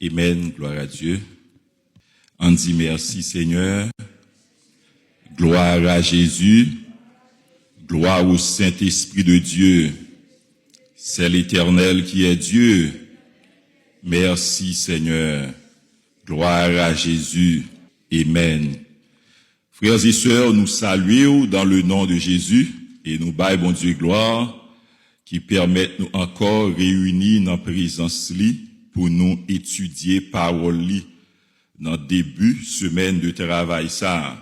Amen, gloire à Dieu. On dit merci Seigneur, gloire à Jésus, gloire au Saint-Esprit de Dieu. C'est l'Éternel qui est Dieu. Merci Seigneur, gloire à Jésus. Amen. Frères et sœurs, nous saluons dans le nom de Jésus et nous baillons bon Dieu gloire qui permettent nous encore réunis dans la présence li pour nous étudier parole li dans début semaine de travail ça.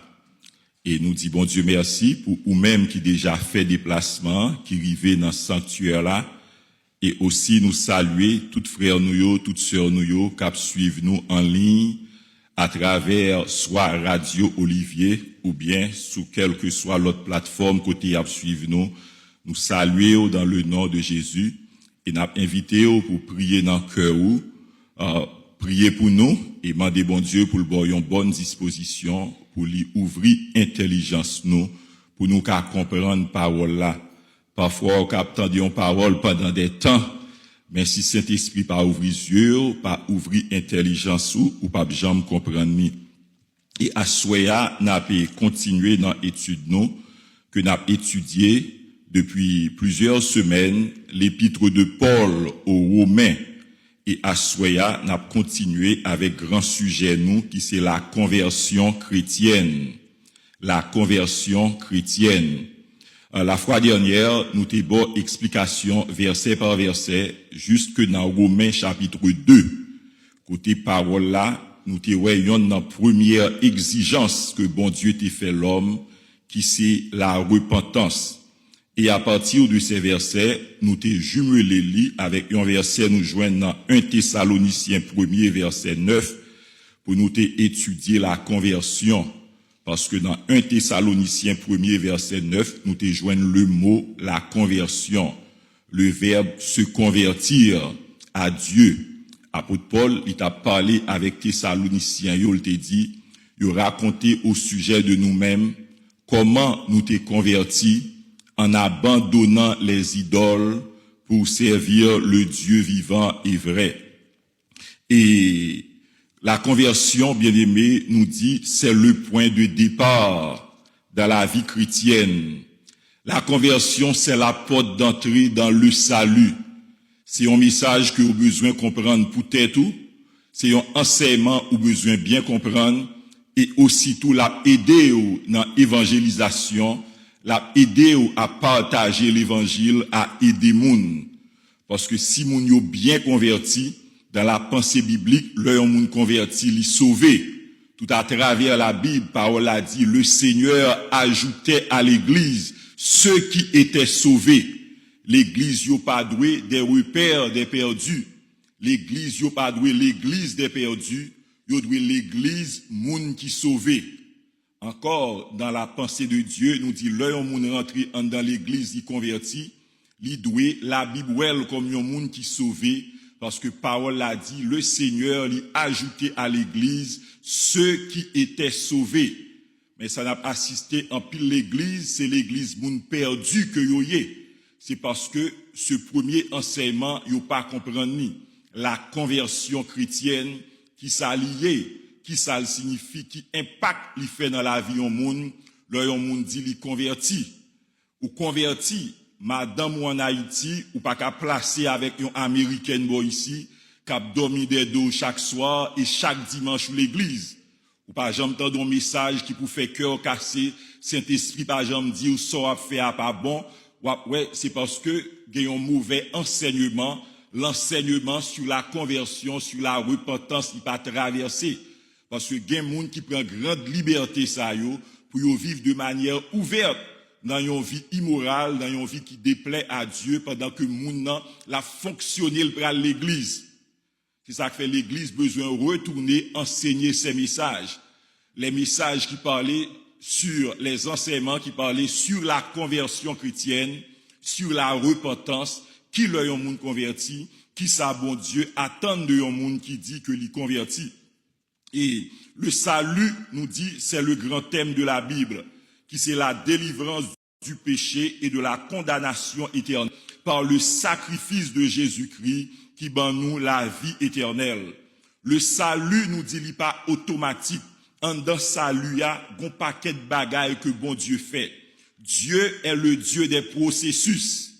Et nous dit bon Dieu merci pour ou même qui déjà fait déplacement, qui arrivé dans ce sanctuaire là, et aussi nous saluer toutes frères nous, toutes sœurs nous qui suivent nous en ligne à travers soit Radio Olivier ou bien sous quelle que soit l'autre plateforme côté à suivre nous. Nous saluons dans le nom de Jésus et nous invitons pour prier dans le cœur, prier pour nous et demander bon Dieu pour le bon une bonne disposition pour lui ouvrir intelligence nous pour nous qu'à comprendre parole là. Parfois on entend une parole pendant des temps, mais si Saint-Esprit pas ouvrir yeux, pas ouvrir intelligence ou pas jamais comprendre ni. Et à soya n'a pas continuer dans étude nous que n'a étudié depuis plusieurs semaines l'épître de Paul aux Romains. Et à soya n'a continué avec grand sujet nous qui c'est la conversion chrétienne. La conversion chrétienne. La fois dernière, nous t'ai bon explication verset par verset jusque dans Romains chapitre 2. Côté parole là, nous t'ai voyons dans première exigence que bon Dieu t'a fait l'homme qui c'est la repentance. Et à partir de ces versets, nous t'ai jumelé li avec un verset nous joignent dans 1 Thessaloniciens 1er verset 9 pour nous t'ai étudier la conversion. Parce que dans 1 Thessaloniciens 1er verset 9, nous te joignons le mot la conversion, le verbe se convertir à Dieu. Apôtre Paul, il t'a parlé avec Thessaloniciens, il t'a dit, il raconté au sujet de nous-mêmes comment nous t'es convertis en abandonnant les idoles pour servir le Dieu vivant et vrai. Et la conversion, bien-aimé, nous dit, c'est le point de départ dans la vie chrétienne. La conversion, c'est la porte d'entrée dans le salut. C'est un message que vous avez besoin de comprendre pour tout. C'est un enseignement que vous avez besoin de bien comprendre. Et aussitôt, l'a aider dans l'évangélisation, l'a aider à partager l'évangile, à aider moun. Parce que si moun yo bien converti, dans la pensée biblique, l'un monde converti, li sauvé. Tout à travers la Bible, parole a dit, le Seigneur ajoutait à l'église ceux qui étaient sauvés. L'église yo pas doué des repères des perdus. L'église yo pas doué l'église des perdus, yo doué l'église moun qui sauvé. Encore dans la pensée de Dieu, nous dit l'un monde rentré dans l'église il converti, li doué la Bible comme un monde qui sauvé. Parce que parole a dit, le Seigneur lui ajouté à l'église ceux qui étaient sauvés. Mais ça n'a pas assisté en pile l'église, c'est l'église moun perdu que yoye. C'est parce que ce premier enseignement, yo pas comprendre ni la conversion chrétienne qui s'allie, qui ça signifie, qui impact li fait dans la vie en monde, là yon monde dit li converti ou converti. Madame ou en Haïti, ou pas qu'à placer avec une américaine boy ici, qui dormi des dos chaque soir et chaque dimanche ou l'église. Ou pas jamais entendre un message qui pour faire cœur cassé, Saint-Esprit pas jamais dit ou ça a fait à pas bon. Ouais, c'est parce que il y a un mauvais enseignement, l'enseignement sur la conversion, sur la repentance, il pas traversé. Parce que il y a des gens qui prennent grande liberté ça yo pour yo vivre de manière ouverte. Dans une vie immorale, dans une vie qui déplaît à Dieu, pendant que moun nan la fonctionner pour l'église. C'est ça que fait l'église besoin de retourner enseigner ces messages. Les messages qui parlaient sur les enseignements qui parlaient sur la conversion chrétienne, sur la repentance, qui leur yon moun converti, qui sa bon Dieu attend de yon moun qui dit que l'y converti. Et le salut nous dit, c'est le grand thème de la Bible, qui c'est la délivrance du péché et de la condamnation éternelle par le sacrifice de Jésus-Christ qui ban nous la vie éternelle. Le salut nous dit li pas automatique. En dans salut y a gon paquet de bagailles que bon Dieu fait. Dieu est le Dieu des processus.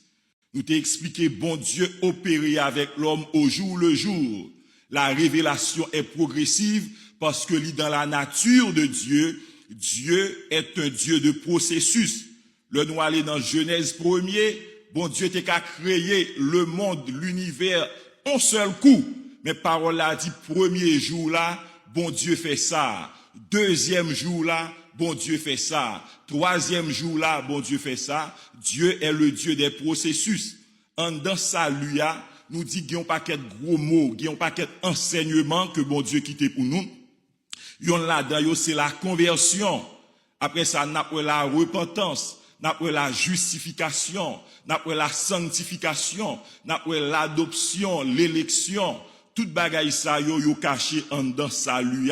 Nous t'ai expliqué bon Dieu opérer avec l'homme au jour le jour. La révélation est progressive parce que dans la nature de Dieu, Dieu est un Dieu de processus. Le nous aller dans Genèse 1er, bon Dieu t'es qu'à créer le monde, l'univers en seul coup. Mais parole là dit premier jour là, bon Dieu fait ça. Deuxième jour là, bon Dieu fait ça. Troisième jour là, bon Dieu fait ça. Dieu est le Dieu des processus. En dans salut nous dit qu'il y a un paquet de gros mots, qu'il y a un paquet d'enseignements que bon Dieu quitté pour nous. Yon là-dedans, c'est la conversion. Après ça, n'a pas la repentance, n'a pas la justification, n'a pas la sanctification, n'a pas l'adoption, l'élection. Tout bagaille ça yo caché en dans salut.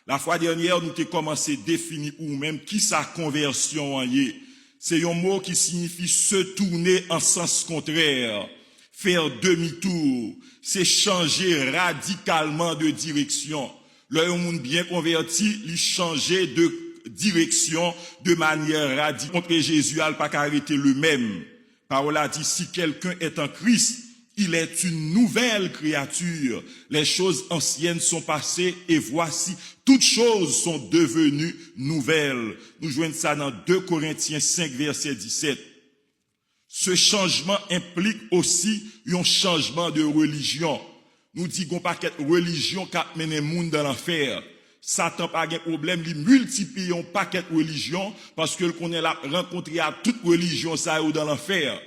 La fois dernière, nous t'ai commencé à définir ou même qui sa conversion en yé. C'est un mot qui signifie se tourner en sens contraire, faire demi-tour, c'est changer radicalement de direction. Le monde bien converti, il changer de direction de manière radicale. Contre Jésus, il n'a pas arrêté le même. Parole a dit, si quelqu'un est en Christ, il est une nouvelle créature. Les choses anciennes sont passées et voici, toutes choses sont devenues nouvelles. Nous joignons ça dans 2 Corinthiens 5, verset 17. Ce changement implique aussi un changement de religion. Nous disons pas que religion qui mène le monde dans l'enfer. Satan pas de problème, il multiplie un paquet de religion parce que qu'on est là rencontré à toute religion ça ou dans l'enfer.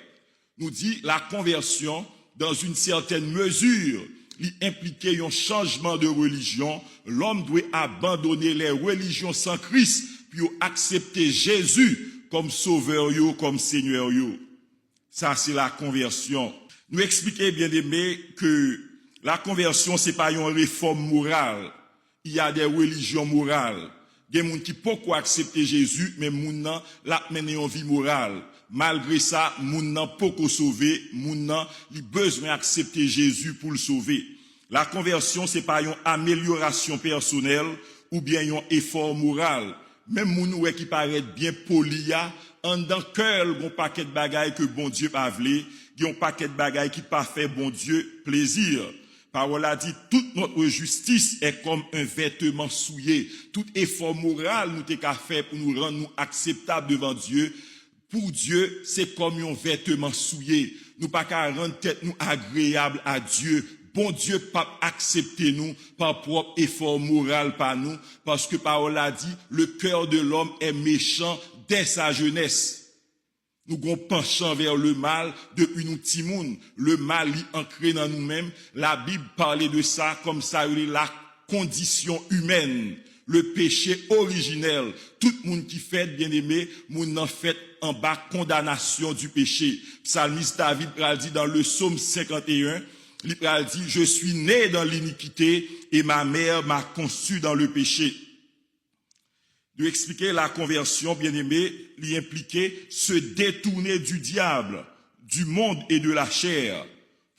Nous dit la conversion dans une certaine mesure, il implique un changement de religion. L'homme doit abandonner les religions sans Christ puis accepter Jésus comme sauveur yo, comme Seigneur yo. Ça c'est la conversion. Nous expliquons bien aimé que la conversion, c'est pas une réforme morale. Il y a des religions morales. Il y a des gens qui peuvent accepter Jésus, mais les gens la mènent une vie morale. Malgré ça, les gens peuvent sauver, les gens ont besoin d'accepter Jésus pour le sauver. La conversion, c'est pas une amélioration personnelle ou bien un effort moral. Même les gens qui paraissent bien polis, en dans le cœur, il y a un paquet de bagailles que bon Dieu pas voulu, il y a un paquet de bagailles qui pas fait bon Dieu plaisir. Parole a dit, toute notre justice est comme un vêtement souillé. Tout effort moral nous t'es qu'à faire pour nous rendre nous acceptables devant Dieu. Pour Dieu, c'est comme un vêtement souillé. Nous pas qu'à rendre tête nous agréable à Dieu. Bon Dieu pas accepter nous par propre effort moral par nous. Parce que parole a dit, le cœur de l'homme est méchant dès sa jeunesse. Nous avons penchant vers le mal depuis nous petits moun. Le mal est ancré dans nous-mêmes. La Bible parlait de ça comme ça, la condition humaine, le péché originel. Tout le monde qui fait, bien aimé, moun en fait en bas condamnation du péché. Psalmiste David a dit dans le psaume 51, il a dit, je suis né dans l'iniquité et ma mère m'a conçu dans le péché. De expliquer la conversion, bien aimé, l'y impliquer se détourner du diable, du monde et de la chair,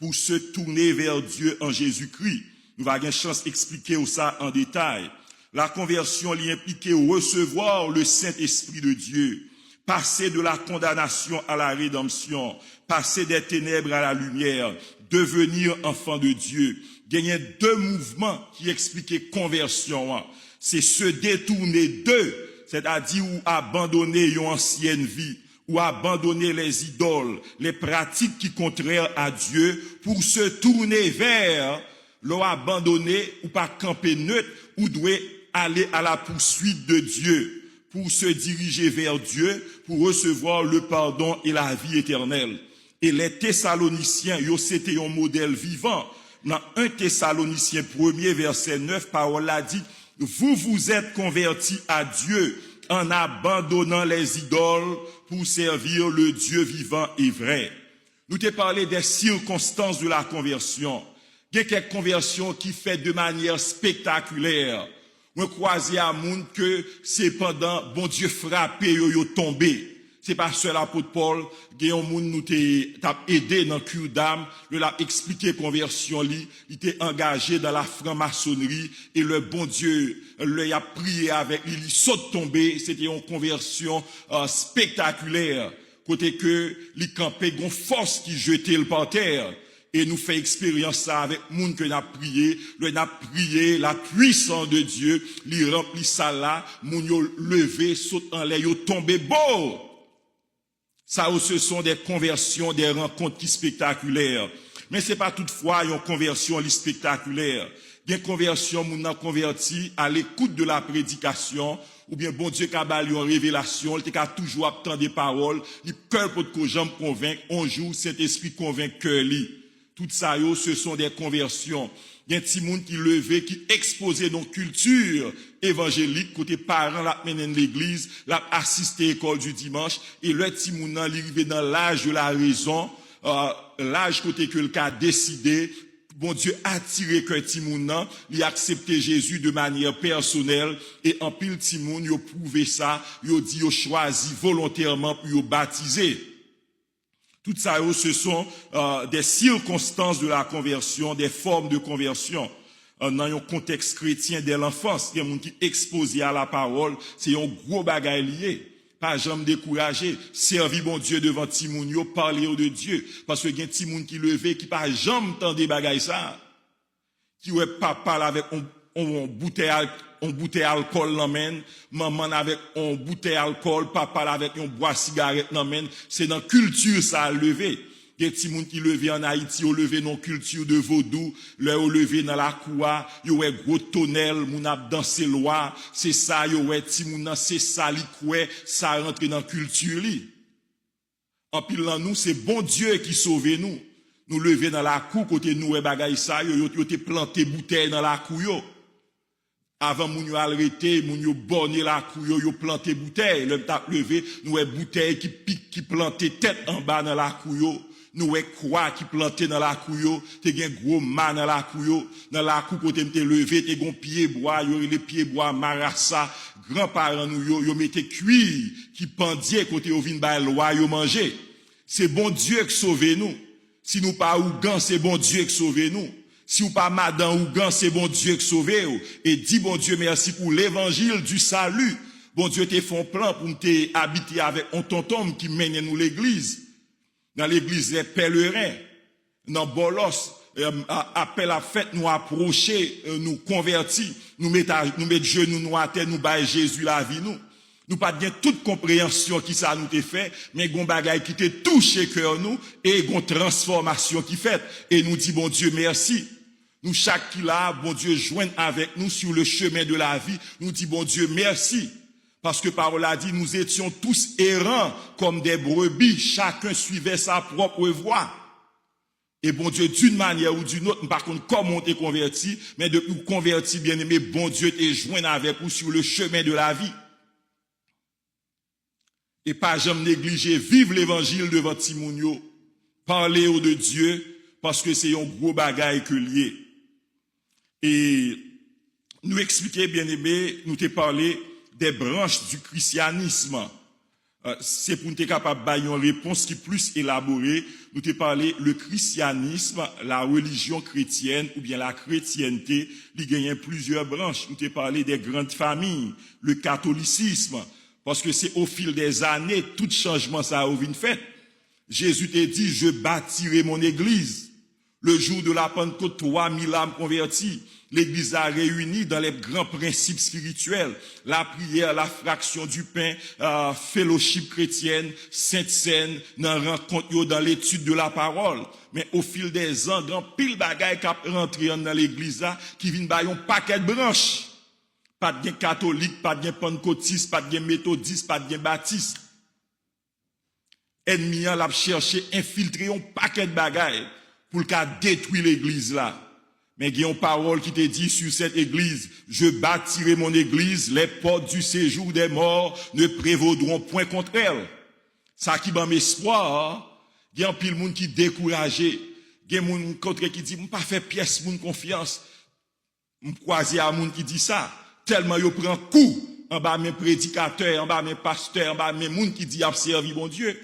pour se tourner vers Dieu en Jésus-Christ. Nous allons avoir une chance d'expliquer ça en détail. La conversion l'y impliquer recevoir le Saint-Esprit de Dieu, passer de la condamnation à la rédemption, passer des ténèbres à la lumière, devenir enfant de Dieu. Il y a 2 mouvements qui expliquent conversion. C'est se détourner d'eux, c'est-à-dire ou abandonner une ancienne vie, ou abandonner les idoles, les pratiques qui contraires à Dieu, pour se tourner vers, abandonner ou pas camper neutre, ou doit aller à la poursuite de Dieu, pour se diriger vers Dieu, pour recevoir le pardon et la vie éternelle. Et les Thessaloniciens, c'était un modèle vivant. Dans 1 Thessaloniciens 1er, verset 9, parole a dit, vous vous êtes convertis à Dieu en abandonnant les idoles pour servir le Dieu vivant et vrai. Nous t'ai parlé des circonstances de la conversion. Il y a quelques conversions qui fait de manière spectaculaire. On croise à monde que c'est pendant bon Dieu frappé yo tombé. C'est pas seul l'apôtre Paul, qui un monde nous t'a aidé dans le cure d'âme, il a expliqué conversion il était engagé dans la franc-maçonnerie et le bon Dieu lui a prié avec lui, il saute tombé, c'était une conversion spectaculaire, côté que il campait une force qui jetait le par terre. Et nous fait expérience ça avec monde que n'a prié, la puissance de Dieu, lui remplit ça là, moun yo levé, saute en l'air, yo tombé beau. Ça, ce sont des conversions, des rencontres qui spectaculaires. Mais c'est pas toutefois une conversion spectaculaire. Bien conversion, moun nan converti à l'écoute de la prédication, ou bien bon Dieu qu'a bali en révélation, il t'a toujours attendre des paroles, il cœur pour que j'aime convaincre, un jour cet esprit convainc cœur li. Tout ça, ce sont des conversions. Il y a un petit monde qui levé, qui exposait dans culture évangélique, côté parents, la mené l'église, la assisté à l'école du dimanche, et le petit monde, arrivé dans l'âge de la raison, l'âge côté que le cas décidé, bon Dieu attiré que petit monde, il a accepté Jésus de manière personnelle, et en pile petit monde, il a prouvé ça, il a dit, il a choisi volontairement pour baptiser. Tout ça, ce sont des circonstances de la conversion, des formes de conversion. Dans un contexte chrétien dès l'enfance, il y a des gens qui exposés à la parole, c'est un gros bagage lié. Pas jamais décourager, servir bon Dieu devant Timounio, parler de Dieu. Parce que il y a des gens qui levé, qui pas jamais entendu des bagages ça. Qui ouais pas parler avec on bouteille alcool l'emmène, maman avec on bouteille alcool, papa avec on bois cigarette l'emmène, c'est dans culture ça a levé. Il y a des gens qui levé en Haïti, ont levé dans culture de vaudou, leur levé dans la coua, yo ouais gros tonnel, moun ap danser loi, c'est ça yo ouais ti moun nan c'est ça li koué, ça rentre dans culture li. En pile là nous c'est bon Dieu qui sauve nous. Nous lever dans la cour côté nous ouais bagay ça yo te planté bouteille dans la cou yo. Avant moun yo arrêté, moun yo borné la cou yo planté bouteille, le t'a levé, nous ouais bouteille qui pique qui planté tête en bas dans la cou yo. Nous ouais quoi qui planté dans la cou yo, te gen gros man dans la cou yo, dans la cou côté m'te levé, te gon pied bois, yo les pieds bois marassa, grands-parents nous yo mettait cuir qui pendier côté yo vinn ba loi yo manger. C'est bon Dieu qui sauve nous. Si nous pas Ougan, c'est bon Dieu qui sauve nous. Si ou pas Madame Ougan, c'est bon Dieu qui sauve nous. Et dis bon Dieu merci pour l'évangile du salut. Bon Dieu te font plan pour te habiter avec un tonton qui mène nous l'église. Dans l'église des pèlerins, dans Bolos, appel à fête, nous approcher, nous convertir, nous mettre genoux nous à terre, nous bailler Jésus la vie nous. Nous pas bien toute compréhension qui ça nous te fait, mais gon bagay qui te touché cœur nous et gon transformation qui fait et nous dit bon Dieu merci. Nous chaque qui là, bon Dieu joigne avec nous sur le chemin de la vie, nous dit bon Dieu merci. Parce que parole a dit nous étions tous errants comme des brebis, chacun suivait sa propre voie. Et bon Dieu, d'une manière ou d'une autre, par contre, comme on t'est converti, mais depuis qu'on converti, bien aimé, bon Dieu t'est joint avec vous sur le chemin de la vie. Et pas jamais négliger, vivre l'évangile devant Timounio, parler de Dieu, parce que c'est un gros bagage que lié. Et nous expliquer, bien aimé, nous t'ai parlé des branches du christianisme. C'est pour nous être capable de donner une réponse qui est plus élaborée. Nous t'ai parlé le christianisme, la religion chrétienne ou bien la chrétienté, il gagne plusieurs branches. Nous t'ai parlé des grandes familles, le catholicisme, parce que c'est au fil des années, tout changement ça a été fait. Jésus t'a dit, je bâtirai mon église. Le jour de la Pentecôte, 3000 âmes converties. L'église a réuni dans les grands principes spirituels. La prière, la fraction du pain, fellowship chrétienne, sainte scène, dans rencontre, dans l'étude de la parole. Mais au fil des ans, dans pile bagaille qui a rentré dans l'église là, qui vient bailler un paquet de branches. Pas de catholique, pas de pentecôtiste, pas de méthodiste, pas de baptiste. Ennemi l'a cherché infiltrer un paquet de bagailles pour le cas détruire l'église là. Mais il y a une parole qui te dit sur cette église, je bâtirai mon église, les portes du séjour des morts ne prévaudront point contre elle. Ça qui m'a espoir, il y a un pile monde qui découragé, il y a un monde qui dit, pas fait pièce, mon confiance. Je croise à un monde qui dit ça, tellement il prend coup en bas mes prédicateurs, en bas mes pasteurs, en bas mes monde qui dit observer bon Dieu.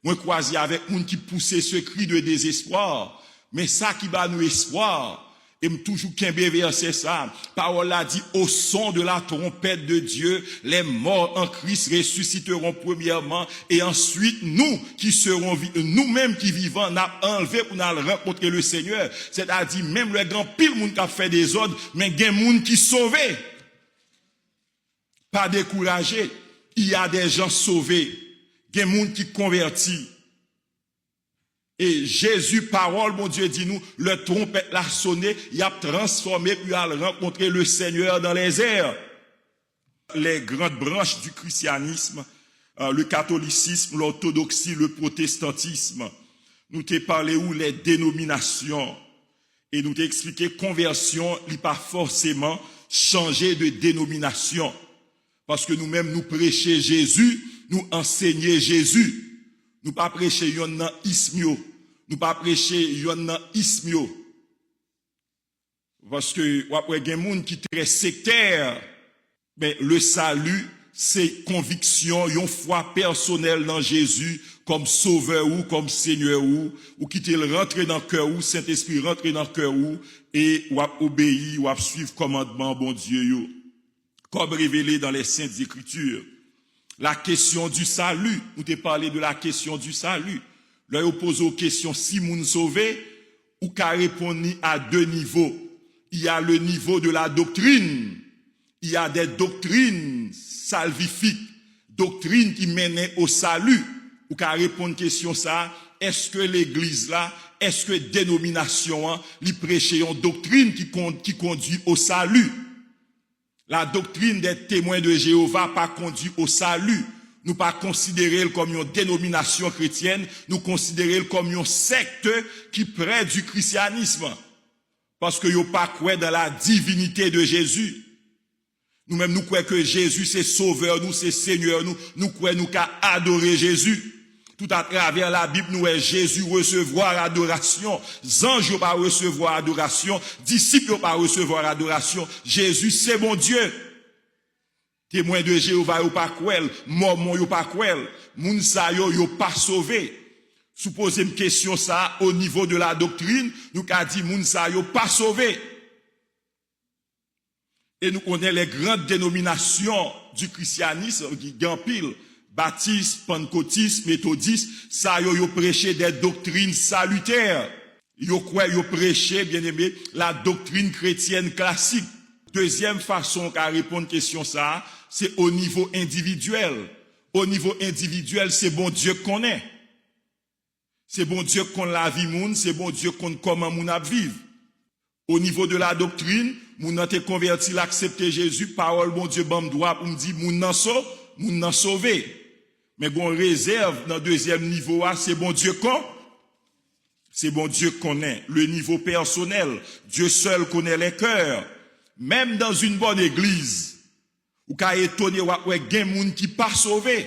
Moi croisé avec monde qui poussait ce cri de désespoir. Mais ça qui va nous espoir. Et toujours qu'un verset ça. Parole a dit, au son de la trompette de Dieu, les morts en Christ ressusciteront premièrement, et ensuite nous qui serons, nous-mêmes qui vivons, n'a enlevé pour nous rencontrer le Seigneur. C'est-à-dire, même le grand pile monde qui a fait des ordres, mais il y a un monde qui sauvé. Pas découragé. Il y a des gens sauvés. Il y a un monde qui convertit. Et Jésus, parole, mon Dieu, dit nous, le trompette l'a sonné, il a transformé, puis il a rencontré le Seigneur dans les airs. Les grandes branches du christianisme, le catholicisme, l'orthodoxie, le protestantisme, nous t'ai parlé où les dénominations, et nous t'ai expliqué conversion, il n'est pas forcément changer de dénomination. Parce que nous-mêmes, nous prêchons Jésus, nous enseignons Jésus. Nous pas prêcher yon ismio. Nous pas prêcher yon ismio. Parce que après gen moun qui très sectaire, mais le salut c'est conviction, yon foi personnelle dans Jésus comme sauveur ou comme Seigneur ou qui te rentre dans le cœur ou Saint-Esprit rentre dans le cœur ou et ou obéir ou suivre commandement bon Dieu yo. Comme révélé dans les saintes écritures. La question du salut, nous t'ai parlé de la question du salut. Là, on pose aux questions si moun sauvé, ou qu'à répondre à deux niveaux. Il y a le niveau de la doctrine. Il y a des doctrines salvifiques, doctrines qui mènent au salut. Ou qu'à répondre question ça, est-ce que l'église là, est-ce que dénomination, lui prêcher une doctrine qui conduit au salut? La doctrine des témoins de Jéhovah pas conduit au salut. Nous pas considérer comme une dénomination chrétienne, nous considérer comme une secte qui prête du christianisme. Parce que yo pas croire dans la divinité de Jésus. Nous-mêmes nous croyons que Jésus c'est sauveur, nous c'est Seigneur, nous croyons nous qu'à adorer Jésus. Tout à travers la Bible, nous est Jésus recevoir adoration. Anges ne pas recevoir adoration. Disciples ne pas recevoir adoration. Jésus, c'est mon Dieu. Témoin de Jéhovah, pas quoi. Mormon, pas quoi. Mounsa, yo pas sauvé. Supposez une question ça, au niveau de la doctrine, nous qu'a dit Mounsa, pas sauvé. Et nous connaissons les grandes dénominations du christianisme, qui gampilent. Baptiste, pentecôtiste, méthodiste, ça yo prêché des doctrines salutaires. Yo quoi yo prêché, bien aimé, la doctrine chrétienne classique. Deuxième façon qu'à répondre question ça, c'est au niveau individuel. Au niveau individuel, c'est bon Dieu qu'on est. C'est bon Dieu qu'on la vie moun, c'est bon Dieu qu'on comment moun a vivre. Au niveau de la doctrine, moun a été converti, l'accepter Jésus, parole bon Dieu bam droit pour me dire moun nan sauvé. Mais bon réserve dans le deuxième niveau, c'est bon Dieu qu'on. C'est bon Dieu connaît. Le niveau personnel, Dieu seul connaît les cœurs. Même dans une bonne église, ou qu'a étonné ou gen moun qui pas sauvé.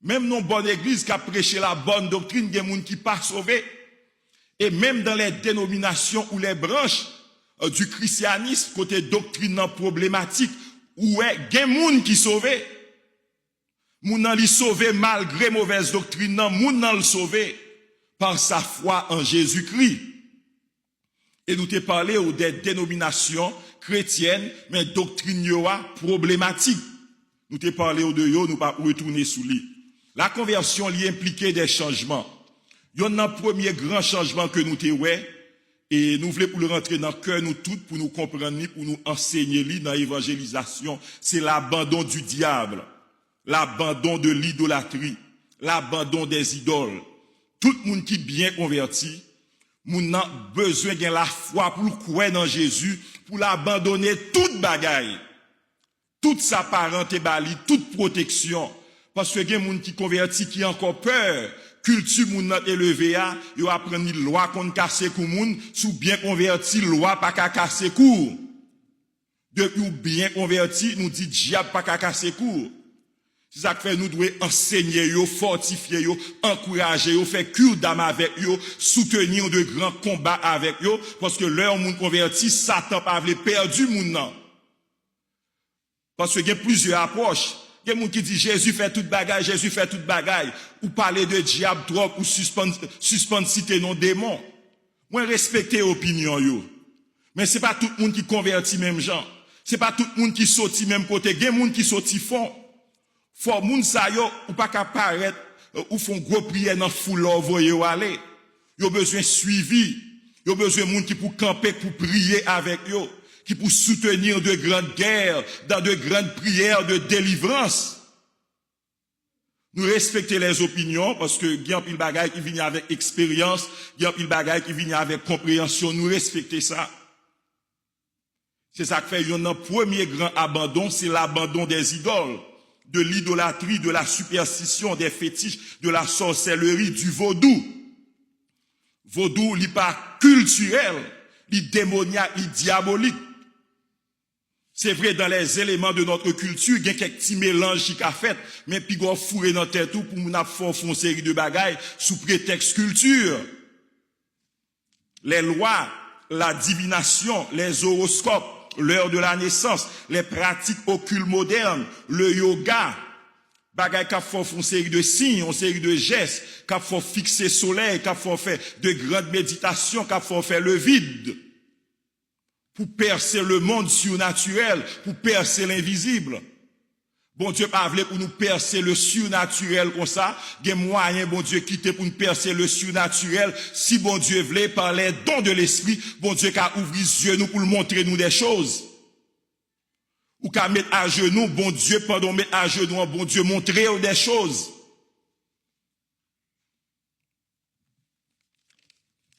Même dans une bonne église qui a prêché la bonne doctrine, gen moun qui pas sauvé. Et même dans les dénominations ou les branches du christianisme, côté doctrine problématique, où est gen moun qui sauvé. Moun nan li sauvé malgré mauvaise doctrine, nan moun nan le sauvé par sa foi en Jésus-Christ. Et nous t'ai parlé des dénominations chrétiennes, mais doctrine yo problématique. Nous t'ai parlé de yo, nous pas retourner sous lui. La conversion li impliquait des changements. Yon un premier grand changement que nous t'ai ouais, et nous voulons pour le rentrer dans le cœur nous toutes pour nous comprendre, pour nous enseigner li dans l'évangélisation, c'est l'abandon du diable. L'abandon de l'idolâtrie, l'abandon des idoles. Tout le monde qui est bien converti, moun a besoin de la foi pour croire dans Jésus, pour l'abandonner toute bagaille, toute sa parenté bali, toute protection. Parce que gen moun qui converti qui a encore peur, culture moun nan élevé a, yo apprend ni loi qu'on casse kou moun, sous bien converti, loi pas ka casse kou. Depuis ou bien converti, nous dit diable pas ka casse kou. C'est ça que fait nous devons enseigner yo, fortifier yo, encourager yo, faire cure d'âme avec yo, soutenir de grands combats avec yo, parce que leur monde converti, Satan pas vle perdu moun nan. Parce qu'il y a plusieurs approches. Il y a des gens qui disent Jésus fait toute bagaille, Jésus fait toute bagaille. Ou parler de diable, drogue, ou suspendre citer non démon. Moi, respecter l'opinion, yo. Mais c'est pas tout le monde qui convertit même gens. C'est pas tout le monde qui sortit même côté. Il y a des gens qui sortit fond. Faut moun sa yo, ou pas qu'à paraître, ou font gros prière dans foule, voyez ou aller. Yo besoin suivi. Yo besoin de monde qui pour camper, pour prier avec yo. Qui pour soutenir de grandes guerres, dans de grandes prières de délivrance. Nous respectons les opinions parce que il y a un pile bagaille qui vient avec expérience, il y a un pile bagaille qui vient avec compréhension, nous respectons ça. C'est ça qui fait un premier grand abandon, c'est l'abandon des idoles, de l'idolâtrie, de la superstition, des fétiches, de la sorcellerie, du vaudou. Vaudou, il n'est pas culturel, il est démoniaque, il est diabolique. C'est vrai, dans les éléments de notre culture, il y a quelques petits mélanges qui a fait, mais puis on fourré dans tête tout pour nous faire une série de bagailles sous prétexte culture. Les lois, la divination, les horoscopes, l'heure de la naissance, les pratiques occultes modernes, le yoga, bagailles qui font une série de signes, une série de gestes, qui font fixer le soleil, qui font faire de grandes méditations, qui font faire le vide. Pour percer le monde surnaturel, pour percer l'invisible. Bon Dieu pas voulu pour nous percer le surnaturel comme ça, il y a moyen bon Dieu quitter pour nous percer le surnaturel. Si bon Dieu voulait par les dons de l'esprit, bon Dieu qu'a ouvert les yeux nous pour nous montrer nous des choses. Ou qu'a mettre à genoux, bon Dieu pendant mettre à genoux, bon Dieu montrer des choses.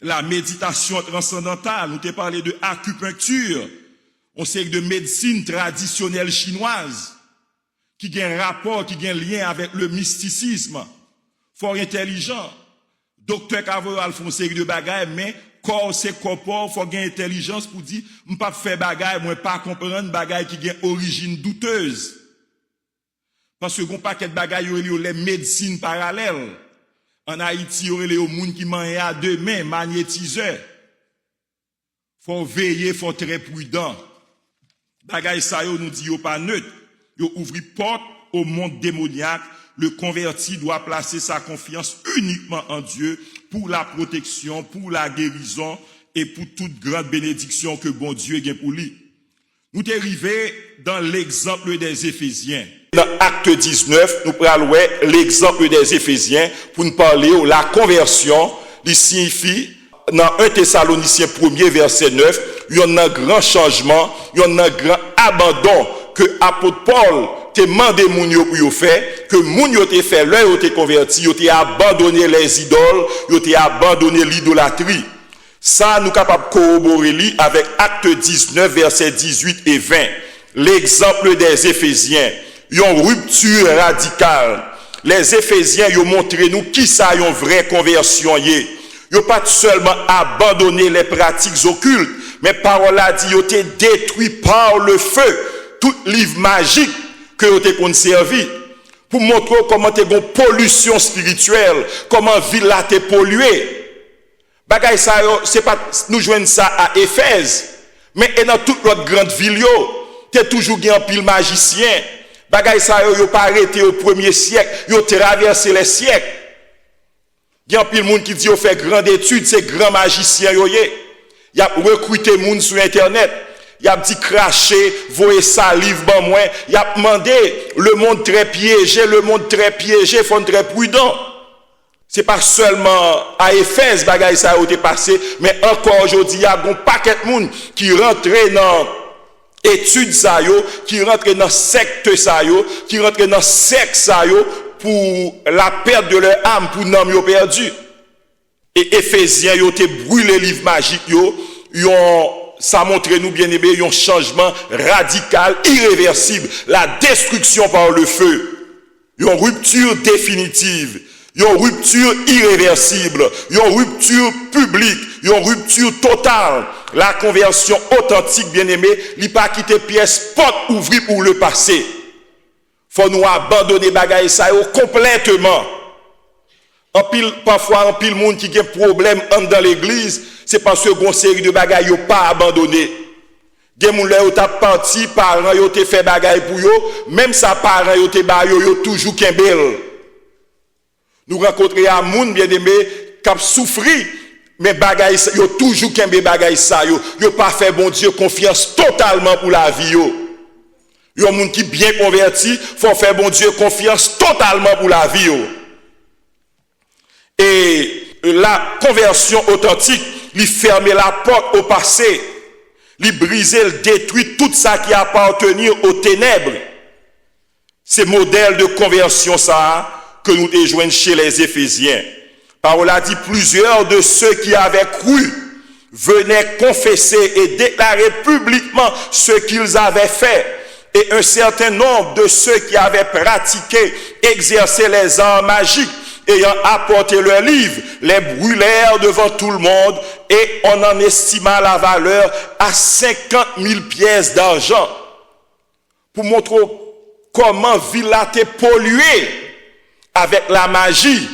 La méditation transcendantale, nous t'ai parlé de acupuncture, on sait de médecine traditionnelle chinoise, qui a un rapport, qui a un lien avec le mysticisme, fort intelligent. Docteur Cavoral font une série de bagailles, mais corps c'est corps, faut gagner intelligence pour dire, m'pas faire bagaille, moi pas comprendre bagaille qui a origine douteuse. Parce que gon paquet de bagaille les médecines parallèles. En Haïti, il y aurait les gens qui mangent à deux mains, magnétiseurs. Faut veiller, faut être très prudent. Bagay sa yo nous dit yo pas neutre. Yo ouvri porte au monde démoniaque. Le converti doit placer sa confiance uniquement en Dieu pour la protection, pour la guérison et pour toute grande bénédiction que bon Dieu a pour lui. Nous t'es arrivé dans l'exemple des Éphésiens. Dans Acte 19, nous prenons l'exemple des Éphésiens pour nous parler de la conversion. Il signifie, dans 1 Thessaloniciens 1er, verset 9, il y a un grand changement, il y a un grand abandon que l'apôtre Paul te demandé mounio pour faire, que mounio te fait l'heure, te converti, te abandonné les idoles, te abandonné l'idolâtrie. Ça, nous sommes capables de corroborer avec Acte 19, versets 18 et 20. L'exemple des Éphésiens. Une rupture radicale. Les Éphésiens, ils ont montré nous qui ça une vraie conversion. Ils n'ont pas seulement abandonné les pratiques occultes, mais parole a dit, ils ont été détruits par le feu. Tout livre magique que ils ont conservé. Pour montrer comment tu as une pollution spirituelle, comment ville là t'es polluée. Bagay ça, c'est pas, nous joignons ça à Éphèse, mais dans toute notre grande ville, tu es toujours un pile magicien. Bagay ça, yo pas arrêté au 1er siècle, yo traversé les siècles. Il y a un pile monde qui dit, yo fait grande étude, c'est grand magicien, yo yé. Y a recruté monde sur internet. Y a dit cracher, voyer salive, ban moins. Y a demandé, le monde très piégé, faut être très prudent. C'est pas seulement à Éphèse bagay ça a été passé, mais encore aujourd'hui, il y a un paquet de monde qui rentre dans études ça yo, qui rentre dans secte ça yo, qui rentre dans secte ça yo pour la perte de leur âme, pour n'am yo perdu. Et Éphésiens yo te brûlé livre magique yo, ça montre nous bien aimé un changement radical, irréversible, la destruction par le feu, une rupture définitive. Une rupture irréversible, une rupture publique, une rupture totale. La conversion authentique, bien-aimé, il n'a pas quitté pièce porte ouvrie pour le passé. Faut nous abandonner bagaille ça complètement. Parfois, en pile monde qui a un problème dans l'église, c'est parce que une série de bagaille n'a pas abandonné. Gen moun lè yo t'a parti, parents yo te fait bagay pour yo, même sa parents yo te ba yo toujours kembel. Nous rencontrer à moun bien-aimé k'ap souffri, mais bagay yo toujours kembe bagay sa yo pas fait bon Dieu confiance totalement pour la vie yo. Yo moun qui bien converti, faut faire bon Dieu confiance totalement pour la vie yo. Et la conversion authentique, lui fermer la porte au passé, lui briser, le détruire tout ça qui appartenait aux ténèbres. C'est modèle de conversion ça que nous déjoignons chez les Éphésiens. Parole a dit plusieurs de ceux qui avaient cru venaient confesser et déclarer publiquement ce qu'ils avaient fait. Et un certain nombre de ceux qui avaient pratiqué, exercé les arts magiques, ayant apporté leurs livres, les brûlèrent devant tout le monde et on en estima la valeur à 50 000 pièces d'argent. Pour montrer comment Villa était polluée avec la magie.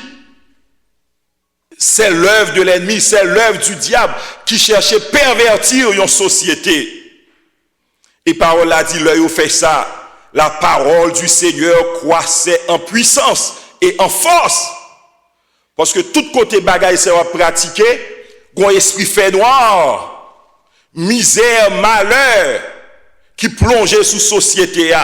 C'est l'œuvre de l'ennemi, c'est l'œuvre du diable qui cherchait à pervertir une société. Et parole a dit, l'œil fait ça. La parole du Seigneur croissait en puissance et en force. Parce que tout côté bagaille c'est à pratiquer, un esprit fait noir, misère, malheur, qui plongeait sous société.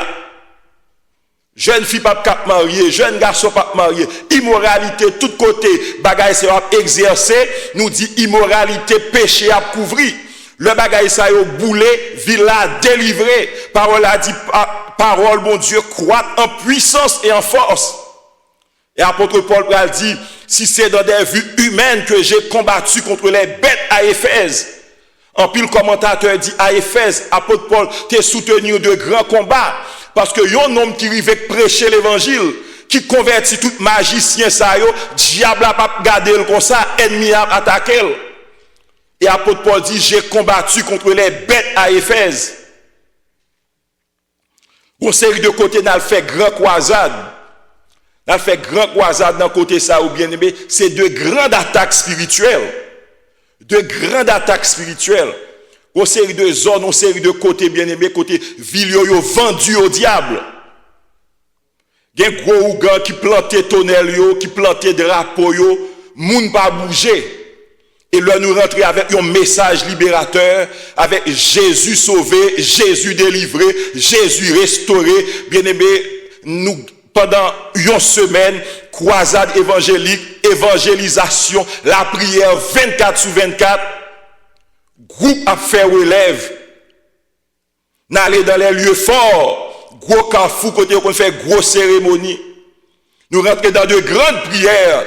Jeune fille pas cap marier, jeune garçon pas marier, immoralité tout côté, bagaille c'est à exercer, nous dit immoralité, péché à couvrir. Le bagaille ça yo boulé, villa délivré. Parole a dit, parole bon Dieu croît en puissance et en force. Et apôtre Paul a dit, si c'est dans des vues humaines que j'ai combattu contre les bêtes à Éphèse. En pile commentateur dit à Éphèse, apôtre Paul t'es soutenu de grands combats. Parce que yon homme qui arrive prêcher l'évangile, qui convertit tout magicien ça yo, diable a pas garder comme ça, ennemi a attaqué. Et apôtre Paul dit, j'ai combattu contre les bêtes à Éphèse. On série de côté n'a fait grand croisade. N'a fait grand croisade dans côté ça ou bien aimé, c'est de grandes attaques spirituelles. De grandes attaques spirituelles. On série de zones, on série de côtés bien aimé, côté ville yo vendu au diable. Gen gros ougan qui plantait tonnel yo, qui plantait drapeau yo, moun pas bouger. Et là, nous rentrons avec un message libérateur, avec Jésus sauvé, Jésus délivré, Jésus restauré. Bien aimé, nous, pendant une semaine, croisade évangélique, évangélisation, la prière 24/24, groupe a fait relève. N'allez dans les lieux forts, gros carrefour, côté qu'on fait grosse cérémonie. Nous rentrons dans de grandes prières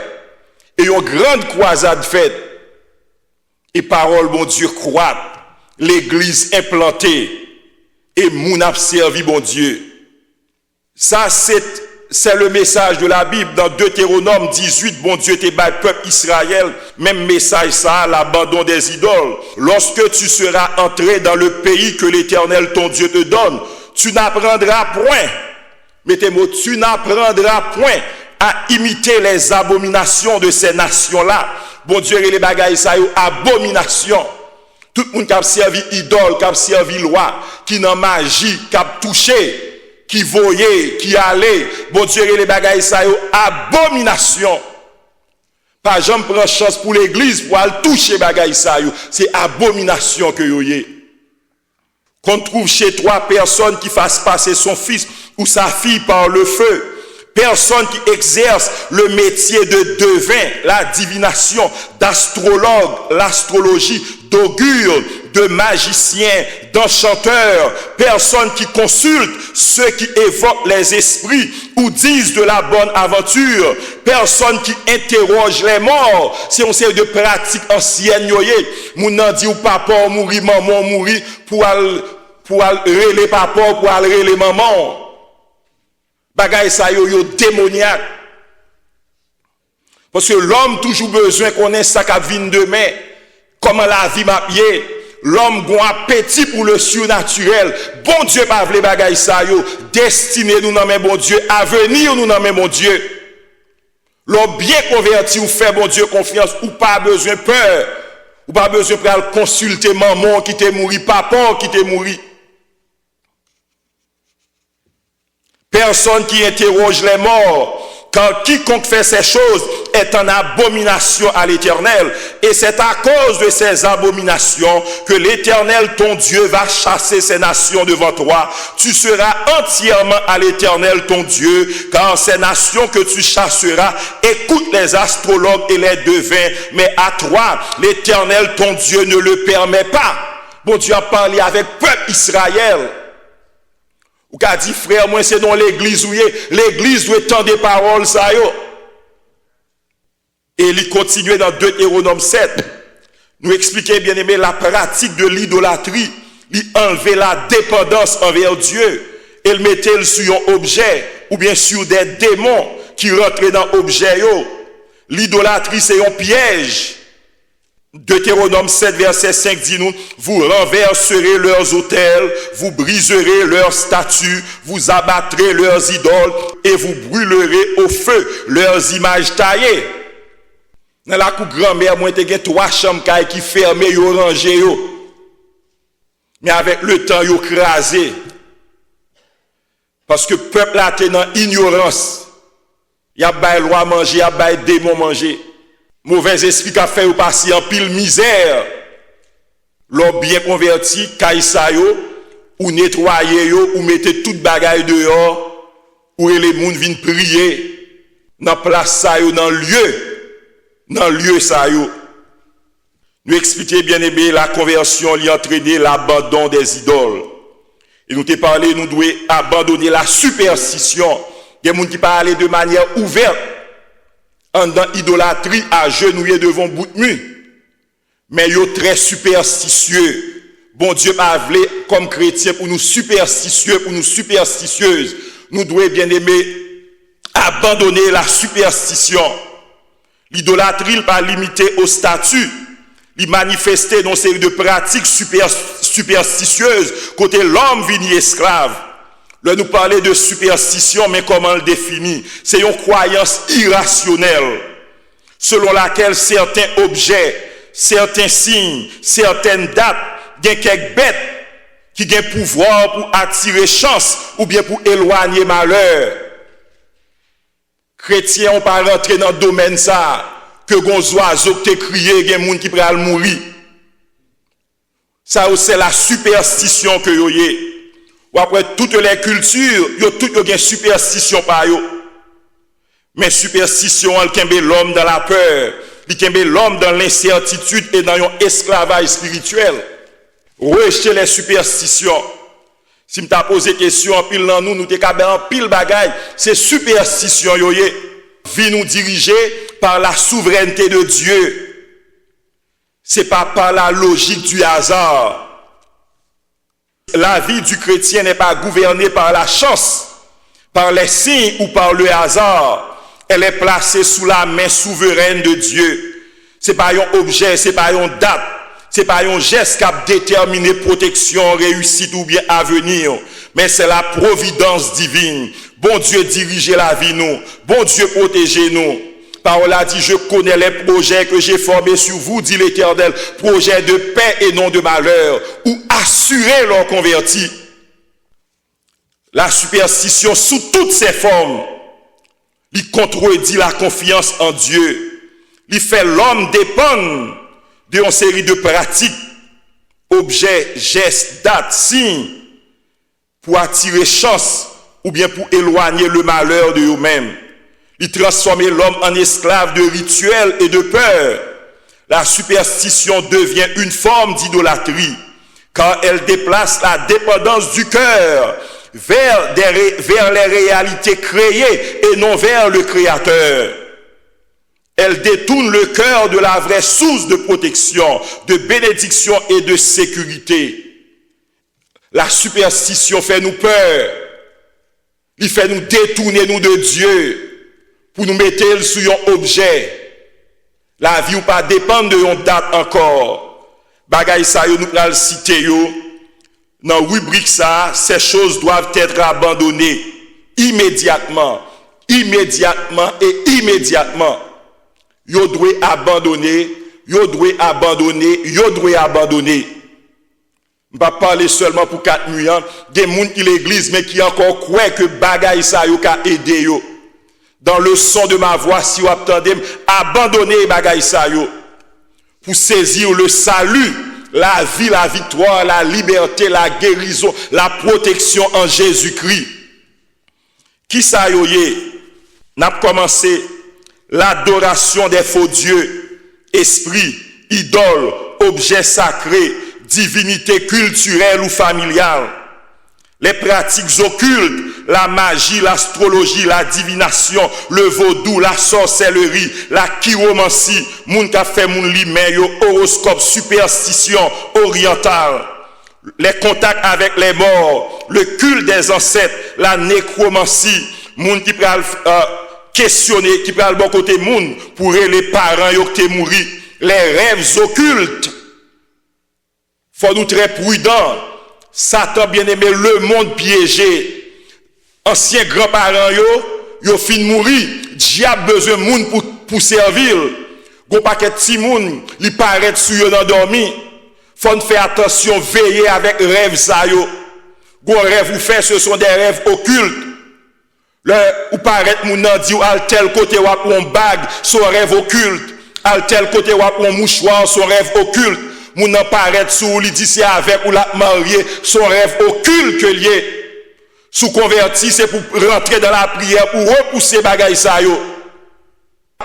et une grande croisade faite. Et parole, bon Dieu, croît, l'église implantée, et moun a servi, bon Dieu. Ça, c'est le message de la Bible. Dans Deutéronome 18, bon Dieu, t'es bas peuple Israël, même message ça, l'abandon des idoles. Lorsque tu seras entré dans le pays que l'Éternel, ton Dieu, te donne, tu n'apprendras point, mettez-moi, tu n'apprendras point à imiter les abominations de ces nations-là. Bon Dieu, et les bagailles, ça y est, abomination. Tout le monde qui a servi idole, qui a servi loi, qui n'a magie, qui a touché, qui voyait, qui allait. Bon Dieu, et les bagailles, ça y est, abomination. Pas jamais prendre chance pour l'église pour aller toucher bagailles, ça y est. C'est abomination que y est. Qu'on trouve chez toi personne qui fasse passer son fils ou sa fille par le feu. Personne qui exerce le métier de devin, la divination, d'astrologue, l'astrologie, d'augure, de magicien, d'enchanteur. Personne qui consulte ceux qui évoquent les esprits ou disent de la bonne aventure. Personne qui interroge les morts. Si on sait de pratiques anciennes, moun nan dit ou papa mourir, maman mourir, pour aller les papa, pour aller les mamans. Bagay sa yo démoniaque. Parce que l'homme toujours besoin qu'on ait ça qui vient demain. Comment la vie m'a pied. L'homme a un appétit pour le surnaturel. Bon Dieu pas vle bagay sa yo. Destiné nous dans bon Dieu. Avenir nous dans bon Dieu. L'homme bien converti ou fait bon Dieu confiance ou pas besoin peur. Ou pas besoin de consulter maman qui t'est mouru, papa qui t'est mouru. Personne qui interroge les morts, car quiconque fait ces choses est en abomination à l'Éternel. Et c'est à cause de ces abominations que l'Éternel, ton Dieu, va chasser ces nations devant toi. Tu seras entièrement à l'Éternel, ton Dieu, car ces nations que tu chasseras écoutent les astrologues et les devins. Mais à toi, l'Éternel, ton Dieu, ne le permet pas. Bon Dieu a parlé avec peuple Israël. Ou qu'a dit, frère, moi c'est dans l'église où l'église doit tendre des paroles, ça yo. Et il continue dans Deutéronome 7. Nous expliquer, bien aimé, la pratique de l'idolâtrie. Il enlevait la dépendance envers Dieu. Et le mettait sur un objet, ou bien sur des démons qui rentraient dans l'objet yo. L'idolâtrie, c'est un piège. Deutéronome 7, verset 5 dit nous, vous renverserez leurs autels, vous briserez leurs statues, vous abattrez leurs idoles et vous brûlerez au feu leurs images taillées. Dans la cour grand-mère, moi, j'ai 3 chambres qui fermées, yo rangées, yo. Mais avec le temps, yo crasé. Parce que le peuple a été dans ignorance. Il y a des lois manger, il y a des démons manger. Mauvais esprit qui a fait ou passer en pile misère. L'homme bien converti, kaïsa yo, ou nettoyer yo, ou mettez toute bagaille dehors, ou les moun viennent prier, dans place ça yo, dans lieu ça yo. Nous expliquer bien aimé la conversion lui entraîner l'abandon des idoles. Et nous t'ai parlé, nous devons abandonner la superstition. Il y a des gens qui parlent de manière ouverte. En dans idolâtrie à genouiller devant bout de mur. Mais yo très superstitieux. Bon Dieu m'a voulu comme chrétien pour nous superstitieux, pour nous superstitieuses. Nous devons bien aimer abandonner la superstition. L'idolâtrie n'est pas limitée au statut. Il manifestait dans une série de pratiques superstitieuses côté l'homme vini esclave. Là, nous parlons de superstition, mais comment le définir? C'est une croyance irrationnelle, selon laquelle certains objets, certains signes, certaines dates, il y a quelques bêtes qui ont pouvoir pour attirer chance ou bien pour éloigner malheur. Chrétiens, on pas rentrer dans le domaine ça, que gon oiseau qui te crié, il y a des gens qui pourraient mourir. Ça, c'est la superstition que vous avez. Ou après toutes les cultures, yo tout yo gen superstition par yo. Mais superstition, elle kembe l'homme dans la peur, il kembe l'homme dans l'incertitude et dans un esclavage spirituel. Rejeter les superstitions. Si m'ta posé question en pile dans nous t'es capable en pile bagaille, c'est superstition yo yé. Vie nous diriger par la souveraineté de Dieu. C'est pas par la logique du hasard. La vie du chrétien n'est pas gouvernée par la chance, par les signes ou par le hasard. Elle est placée sous la main souveraine de Dieu. C'est pas un objet, c'est pas une date, c'est pas un geste qui a déterminé protection, réussite ou bien avenir, mais c'est la providence divine. Bon Dieu dirigez la vie nous, bon Dieu protégez nous. Parole a dit, je connais les projets que j'ai formés sur vous, dit l'Éternel, projets de paix et non de malheur, ou assurer leurs convertis. La superstition sous toutes ses formes, il contredit la confiance en Dieu. Il fait l'homme dépendre d'une série de pratiques, objets, gestes, dates, signes, pour attirer chance ou bien pour éloigner le malheur de eux-mêmes. Il transforme l'homme en esclave de rituels et de peur. La superstition devient une forme d'idolâtrie, car elle déplace la dépendance du cœur vers les réalités créées et non vers le Créateur. Elle détourne le cœur de la vraie source de protection, de bénédiction et de sécurité. La superstition fait nous peur. Il fait nous détourner nous de Dieu pour nous mettre sur un objet. La vie ou pas dépend de une date encore. Bagay ça yo nous pral citer yo. Dans rubrique ça, ces choses doivent être abandonnées immédiatement. Immédiatement et immédiatement. Yo doit abandonner yo doit abandonner. Je ne vais pas parler seulement pour 4 millions. Des gens qui l'église, mais qui encore croient que bagay sa yo ka aider yo. Dans le son de ma voix, si vous attendez, abandonnez bagay sa yo. Pour saisir le salut, la vie, la victoire, la liberté, la guérison, la protection en Jésus-Christ. Qui sa yo ye? N'a commencé l'adoration des faux dieux, esprits, idoles, objets sacrés, divinité culturelle ou familiale, les pratiques occultes, la magie, l'astrologie, la divination, le vaudou, la sorcellerie, la chiromancie, moun ka fait moun li men yo, horoscope, superstition orientale, les contacts avec les morts, le culte des ancêtres, la nécromancie, moun qui pral questionner, qui pral bon côté moun pour les parents yo qui mouri, les rêves occultes. Faut nous très prudents. Satan bien aimé, le monde piégé. Anciens grands-parents yo fin mourir. Diable besoin moun pour servir. Gon paquet ti moun, li paraît sur yo nan dormi. Faut nous faire attention, veiller avec rêve ça yo. Gon rêve vous fait, ce sont des rêves occultes. Ou paraît moun nan di ou al tel côté ou un bague, son rêve occulte. Al tel côté ou un mouchoir, son rêve occulte. Moun nan paraît sous li dit c'est avec ou la marié, son rêve occulte que lié. Sous converti, c'est pour rentrer dans la prière, pour repousser bagay sa yo.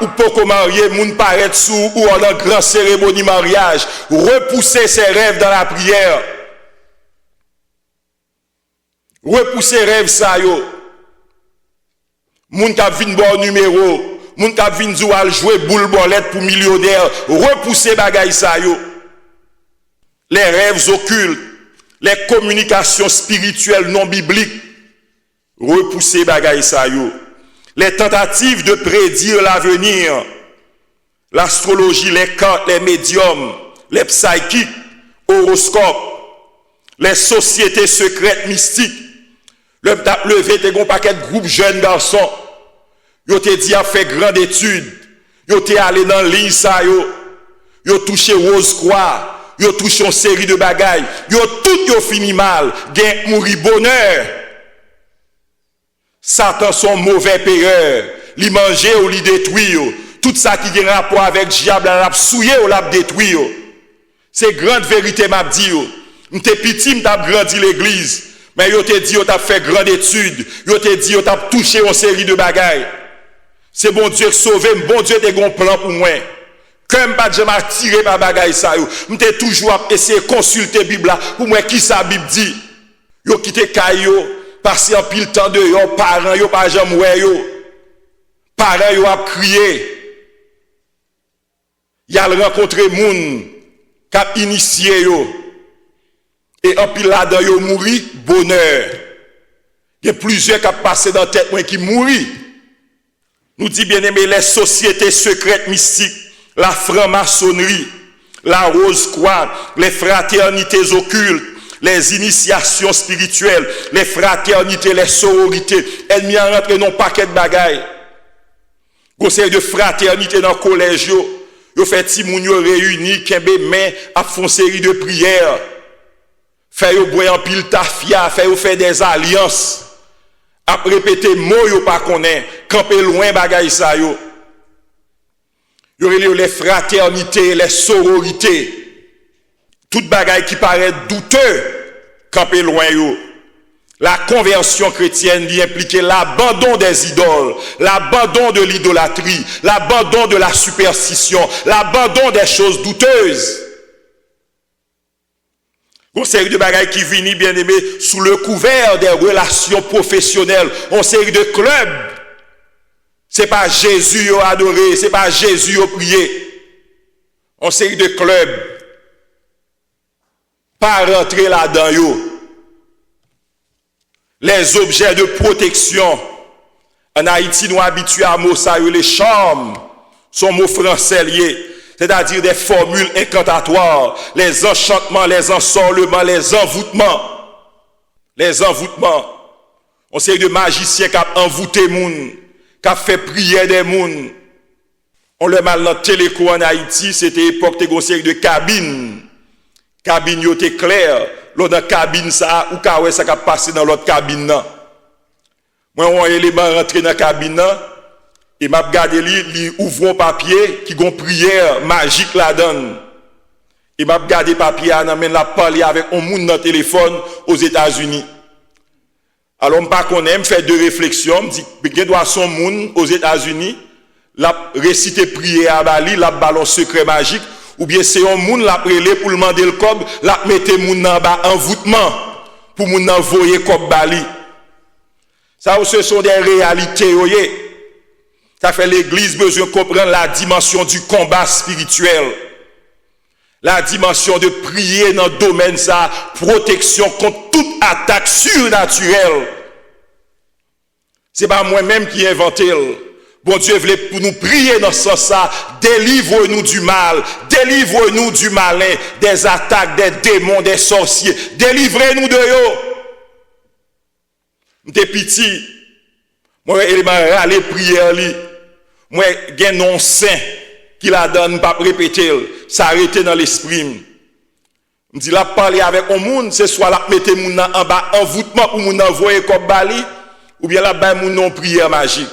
Ou pour marier, moun paraît sous ou en grande cérémonie mariage, repousser ses rêves dans la prière. Repousser rêve sa yo. Moun k'ap vin bon numéro, moun k'ap vin dou al jouer boule bolette pour millionnaire, repousser bagay sa yo. Les rêves occultes, les communications spirituelles non bibliques, repousser bagay sa yo. Les tentatives de prédire l'avenir, l'astrologie, les cartes, les médiums, les psychiques, horoscopes, les sociétés secrètes mystiques. Le tap levé te gon paquet de groupe jeunes garçons. Yo te dit a fait grande étude. Yo te allé dans ligne ça yo. Yo touché Rose Croix. Yo touché une série de bagailles. Yo tout yo fini mal. Gen mouri bonheur. Satan son mauvais payeur. Li manger ou li détruit yo. Tout ça qui gen rapport avec diable l'a souillé ou l'a détruit yo. C'est grande vérité m'a dit yo. M'te petit m't'a grandi l'église. Mais yo te dit yo t'a fait grande étude. Yo te dit yo t'a touché une série de bagailles. C'est bon Dieu qui sauve, bon Dieu te gon plan pour moi. Comme pas jamais tiré par bagaille ça yo. M'te toujours essayer consulter Bible pour moi qui ça Bible dit. Yo quitté caillou, passer en pile temps de yo, parents yo pas jamais ouais yo. Parents yo a crié. Y a rencontré moun qui a initié yo. Et en pile là-dedans, yo mouri, bonheur. Il y a plusieurs qui ont passé dans la tête qui mouri. Nous dit bien aimé, les sociétés secrètes mystiques, la franc-maçonnerie, la Rose Croix, les fraternités occultes, les initiations spirituelles, les fraternités, les sororités. Elles m'y ont rentré dans un paquet de bagailles. Conseil de fraternité dans le collège, yo fait ti moun yo réunis, kembe main, a font série de prières. Fait yo boire en pile tafia, fait yo faire des alliances. A répéter mot yo pas connaît, camper loin bagay sa yo. Yo les fraternités, les sororités. Toute bagay qui paraît douteux, camper loin yo. La conversion chrétienne lui impliquait l'abandon des idoles, l'abandon de l'idolâtrie, l'abandon de la superstition, l'abandon des choses douteuses. Une série de bagailles qui viennent bien aimé sous le couvert des relations professionnelles, une série de clubs. C'est pas Jésus yo adoré, c'est pas Jésus yo prié. Une série de clubs. Pas rentrer là-dedans yo. Les objets de protection. En Haïti, nous habitués à mot ça, les charmes, sont mots français liés. C'est-à-dire des formules incantatoires, les enchantements, les ensorlements, les envoûtements. Les envoûtements. On sait de magiciens qui ont envoûté les gens, qui ont fait prier des gens. On le mal dans téléco en Haïti, c'était époque de série de cabines. Cabine yo était clair, l'autre cabine ça ou ka ouais ça ka passer dans l'autre cabine là. Moi on élément rentrer dans cabine là et m'a regardé li ouvre un papier qui gon prière magique là-dedans. Et m'a regardé papier là men la parler avec un monde dans téléphone aux États-Unis. Alors m'pas connait, me fait deux réflexions, me dit que doit son monde aux États-Unis la réciter prière à Bali, la ballon secret magique, ou bien c'est un monde la prélé pour le demander le cob, la mette moun en bas envoûtement pour moun envoyer cob Bali. Ça ce sont des réalités voyez. Ça fait l'église besoin de comprendre la dimension du combat spirituel. La dimension de prier dans le domaine ça, protection contre toute attaque surnaturelle. C'est pas moi-même qui ai inventé. Bon Dieu voulait pour nous prier dans ce sens ça, délivre-nous du mal, délivre-nous du malin, des attaques, des démons, des sorciers, délivrez-nous de eux. M'te petit, moi il m'a râlé prière li, moi gen non saint qui la donne pas répéter, ça arrêté dans l'esprit. Me dit la parler avec un monde, c'est soit la mettre moun en bas envoûtement pour moun envoyer comme Bali ou bien la ba moun non prière magique.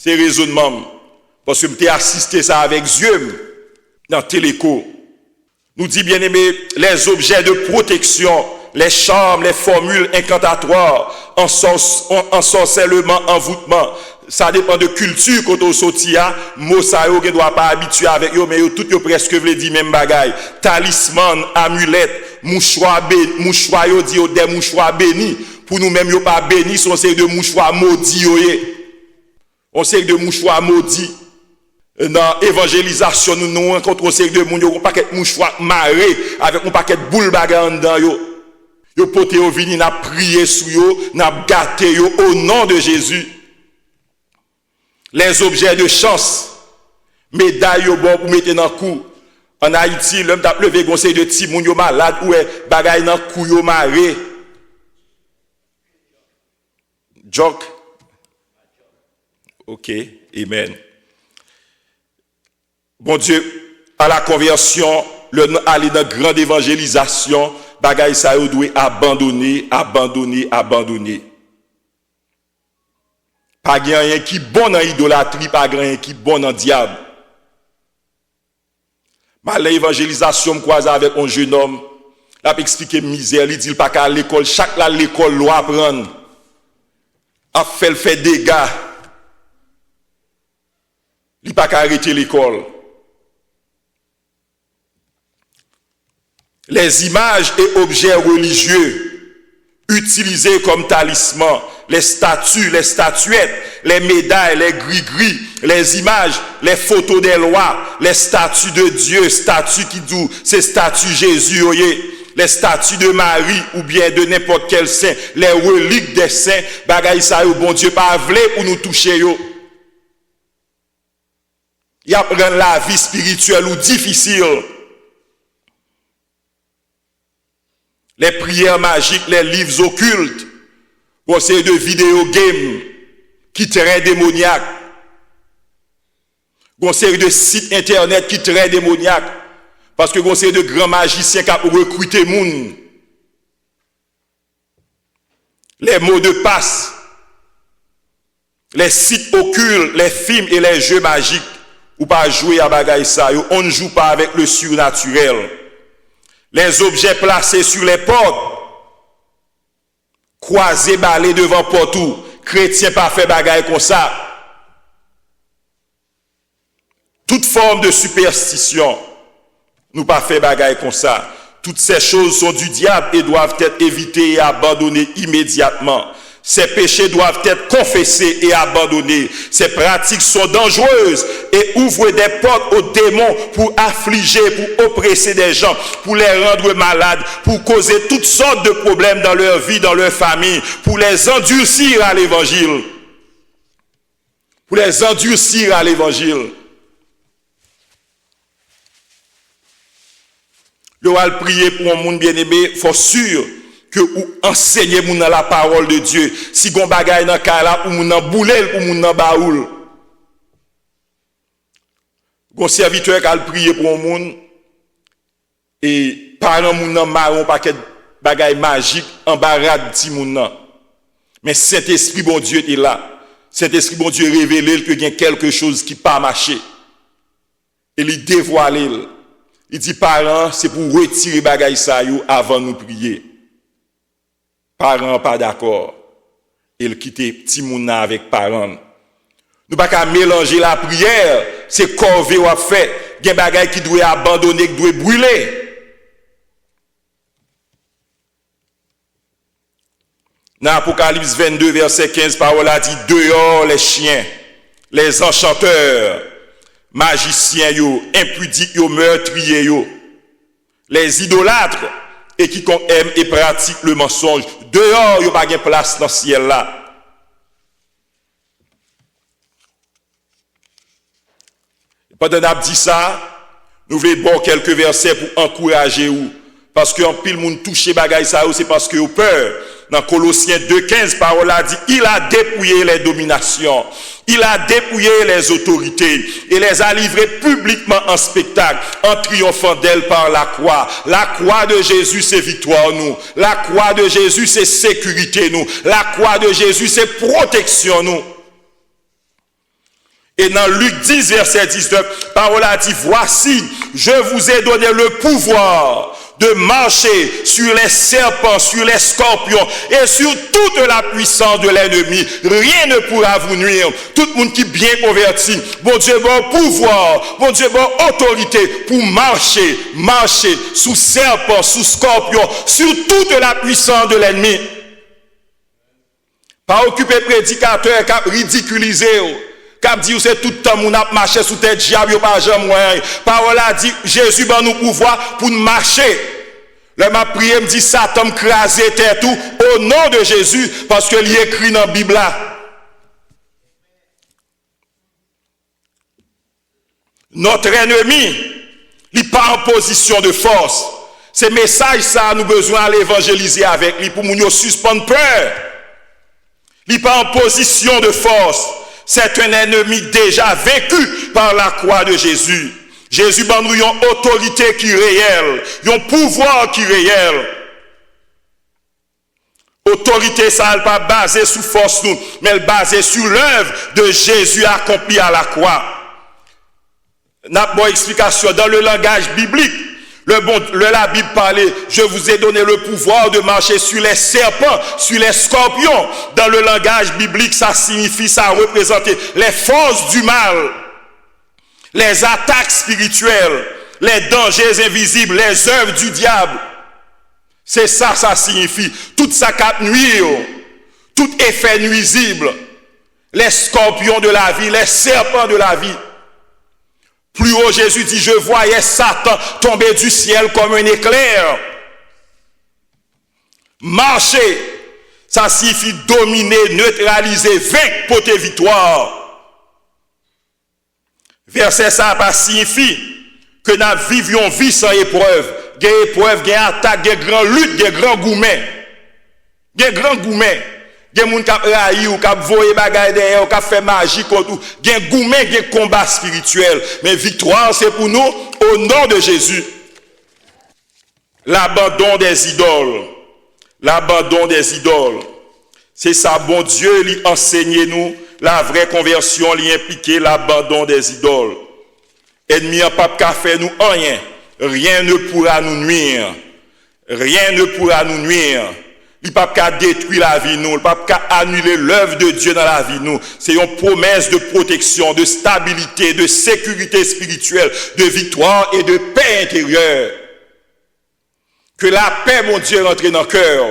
C'est raisonnement. Parce que je t'ai assisté ça avec yeux dans Téléco. Nous dit bien aimé, les objets de protection, les charmes, les formules incantatoires, ensorcellement, envoûtement. Ça dépend de culture quand on sortit. Mot ça yo ne doit pas habituer avec yo, mais yo tout yo presque veut dire même bagaille. Talisman, amulette, mouchoir yo dit des mouchoirs bénis. Pour nous même yo pas bénis, son série de mouchoirs maudits yo. On sait de mouchoirs maudits. Dans l'évangélisation, nous rencontrons un série de monde, un paquet de mouchoirs marés, avec un paquet de boules bagarres dedans. Yo pote yo vini, n'a prié sur yo, n'a gâté yo au nom de Jésus. Les objets de chance, médailles yo bon pour mettre dans le cou. En Haïti, l'homme t'a levé conseil de ti moun yo malade, ou bagaille dans le cou yo maré. Joke. Ok, amen. Bon Dieu, à la conversion, aller dans grande évangélisation, bagay ça yo doit abandonner. Pas rien qui bon dans idolâtrie, pas rien qui bon dans diable. Mal l'évangélisation me croise avec un jeune homme, l'a expliqué misère, il dit pas qu'à l'école, chaque là l'école doit apprendre. A fait dégâts. Il pas qu'à arrêter l'école. Les images et objets religieux utilisés comme talisman, les statues, les statuettes, les médailles, les gris-gris, les images, les photos des lois, les statues de Dieu, statues qui disent, c'est statues Jésus, les statues de Marie ou bien de n'importe quel saint, les reliques des saints, bagay ça yo bon Dieu pas vle pour nous toucher yo. Il y a rendre la vie spirituelle ou difficile. Les prières magiques, les livres occultes, pour ces de vidéo games qui très démoniaques, pour ces de sites internet qui très démoniaques, parce que pour ces de grands magiciens qui ont recruté moun. Les mots de passe, les sites occultes, les films et les jeux magiques, ou pas jouer à bagaille ça, on ne joue pas avec le surnaturel. Les objets placés sur les portes, croisés, balés devant portou, chrétiens pas fait bagaille comme ça. Toute forme de superstition, nous pas fait bagaille comme ça. Toutes ces choses sont du diable et doivent être évitées et abandonnées immédiatement. Ces péchés doivent être confessés et abandonnés. Ces pratiques sont dangereuses et ouvrent des portes aux démons pour affliger, pour oppresser des gens, pour les rendre malades, pour causer toutes sortes de problèmes dans leur vie, dans leur famille, pour les endurcir à l'évangile. Pour les endurcir à l'évangile. Le roi prier pour un monde bien-aimé, faut sûr que ou enseigner moun dans la parole de Dieu. Si gon bagay nan ka la ou moun nan boulel ou moun nan baoul. Un serviteur qui a prié pour un monde et parent moun nan marron paquet bagay magique embarrade ti moun nan. Mais Saint-Esprit bon Dieu est là. Saint-Esprit bon Dieu révélé que y a quelque chose qui pas marché. Et il dévoile. Il dit parents, c'est pour retirer bagay sa yo avant nous prier. Parents pas d'accord. Il quitte petit moun nan avec parents. Nous pas qu'à mélanger la prière, c'est corvée ou fait. Il y a des bagages qui doivent abandonner, qui doivent brûler. Dans Apocalypse 22, verset 15, parole a dit, dehors les chiens, les enchanteurs, magiciens, impudiques, meurtriers, les idolâtres, et quiconque aime et pratique le mensonge. Dehors, il n'y a pas de place dans le ciel là. Pendant qu'on dit ça, nous voulons voir quelques versets pour encourager vous. Parce qu'en pile monde touché bagay ça, c'est parce que vous peur. Dans Colossiens 2,15, parole a dit, il a dépouillé les dominations, il a dépouillé les autorités et les a livrées publiquement en spectacle, en triomphant d'elles par la croix. La croix de Jésus, c'est victoire nous. La croix de Jésus, c'est sécurité nous. La croix de Jésus, c'est protection nous. Et dans Luc 10, verset 19, parole a dit, voici, je vous ai donné le pouvoir de marcher sur les serpents, sur les scorpions et sur toute la puissance de l'ennemi. Rien ne pourra vous nuire. Tout le monde qui est bien converti, bon Dieu, bon pouvoir, bon Dieu, bon autorité pour marcher sous serpents, sous scorpions, sur toute la puissance de l'ennemi. Pas occuper prédicateur qui a ridiculisé. Cap dit c'est tout le temps mon a marché sous tête diable pas jamais moyen. Parole a dit Jésus ban nous pouvoir pour nous marcher. Le m'a prié me dit Satan me craser terre tout au nom de Jésus parce que il écrit dans la Bible là. Notre ennemi, il pas en position de force. Ces messages ça nous besoin à l'évangéliser avec lui pour nous suspendre peur. Il pas en position de force. C'est un ennemi déjà vaincu par la croix de Jésus. Jésus ban nous une autorité qui est réelle, un pouvoir qui est réel. Autorité ça n'est pas basée sur force nous, mais elle basée sur l'œuvre de Jésus accomplie à la croix. N'a pas explication dans le langage biblique. La Bible parlait, je vous ai donné le pouvoir de marcher sur les serpents, sur les scorpions. Dans le langage biblique, ça signifie, ça représente les forces du mal, les attaques spirituelles, les dangers invisibles, les œuvres du diable. C'est ça, ça signifie. Tout ça qui nuit, tout effet nuisible, les scorpions de la vie, les serpents de la vie. Plus haut, Jésus dit, je voyais Satan tomber du ciel comme un éclair. Marcher, ça signifie dominer, neutraliser, vaincre, porter victoire. Verset ça pas signifie que nous vivions vie sans épreuve. Il y a épreuve, il y a attaque, il y a grand lutte, il y a grand gourmet. Il y a grand gourmet. Il y a des gens qui ont raillé ou qui ont volé bagay derrière, qui ont fait magie contre tout. Il y a un gourmet, il y a un combat spirituel. Mais victoire, c'est pour nous, au nom de Jésus. L'abandon des idoles. L'abandon des idoles. C'est ça, bon Dieu, lui enseigne nous. La vraie conversion, lui implique l'abandon des idoles. Ennemi n'a pas qu'à faire nous rien. Rien ne pourra nous nuire. Rien ne pourra nous nuire. Il ne peut pas détruire la vie, nous. Il ne peut pas annuler l'œuvre de Dieu dans la vie, nous. C'est une promesse de protection, de stabilité, de sécurité spirituelle, de victoire et de paix intérieure. Que la paix, mon Dieu, rentre dans le cœur.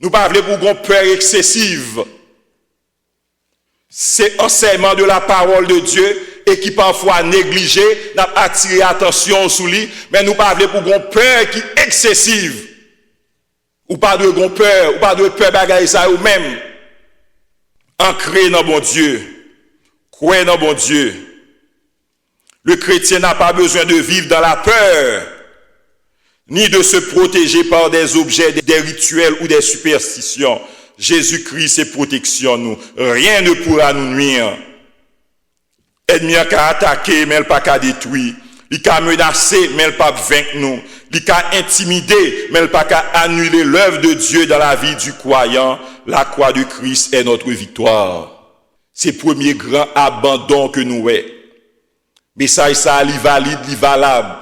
Nous ne parlons pas pour une peur excessive. C'est enseignement de la parole de Dieu et qui parfois négligé, n'a pas attiré attention sur lui, mais nous parlons pour une peur qui est excessive. Ou pas de gon peur, ou pas de peur bagaille ça ou même. Ancré dans bon Dieu. Croyez dans bon Dieu. Le chrétien n'a pas besoin de vivre dans la peur, ni de se protéger par des objets, des rituels ou des superstitions. Jésus-Christ est protection nous. Rien ne pourra nous nuire. Ennemi a attaqué, mais il pas qu'à détruire. Il a menacé, mais il pas vaincre nous. Il a intimidé, mais il pas qu'à annuler l'œuvre de Dieu dans la vie du croyant. La croix de Christ est notre victoire. C'est le premier grand abandon que nous avons. Mais ça, il valide, il valable.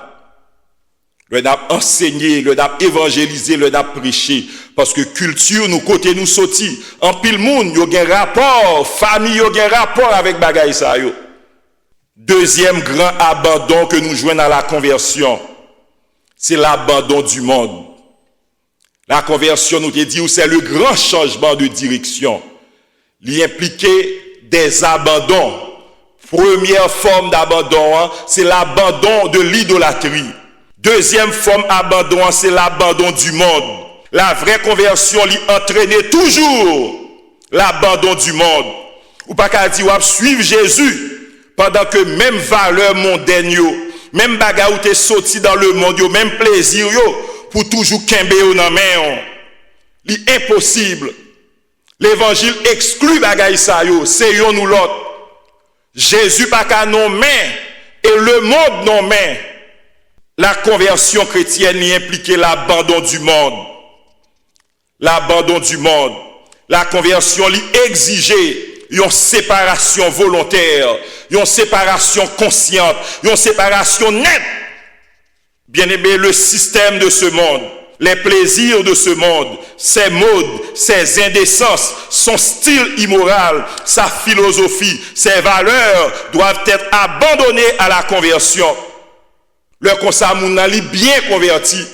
Le n'a enseigné, le n'a évangélisé, le n'a prêché. Parce que culture, nous côté nous sorti. En pile monde, il y a un rapport, famille, il y a un rapport avec bagay ça yo. Deuxième grand abandon que nous jouons dans la conversion, c'est l'abandon du monde. La conversion, nous te dit, c'est le grand changement de direction. Il impliquait des abandons. Première forme d'abandon, c'est l'abandon de l'idolâtrie. Deuxième forme d'abandon, c'est l'abandon du monde. La vraie conversion lui entraînait toujours l'abandon du monde. Ou pas qu'à dire, ou suivre Jésus, pendant que même valeur mondaine, même bagarre ou t'es sorti dans le monde, même plaisir, pour toujours kembe ou nan men. L'impossible. L'évangile exclut bagaille ça yo, c'est yon ou l'autre. Jésus pas qu'à non main et le monde non main. La conversion chrétienne y impliquait l'abandon du monde. L'abandon du monde. La conversion lui exigeait une séparation volontaire, une séparation consciente, une séparation nette. Bien aimé, le système de ce monde, les plaisirs de ce monde, ses modes, ses indécences, son style immoral, sa philosophie, ses valeurs doivent être abandonnées à la conversion. Le consamounali bien converti.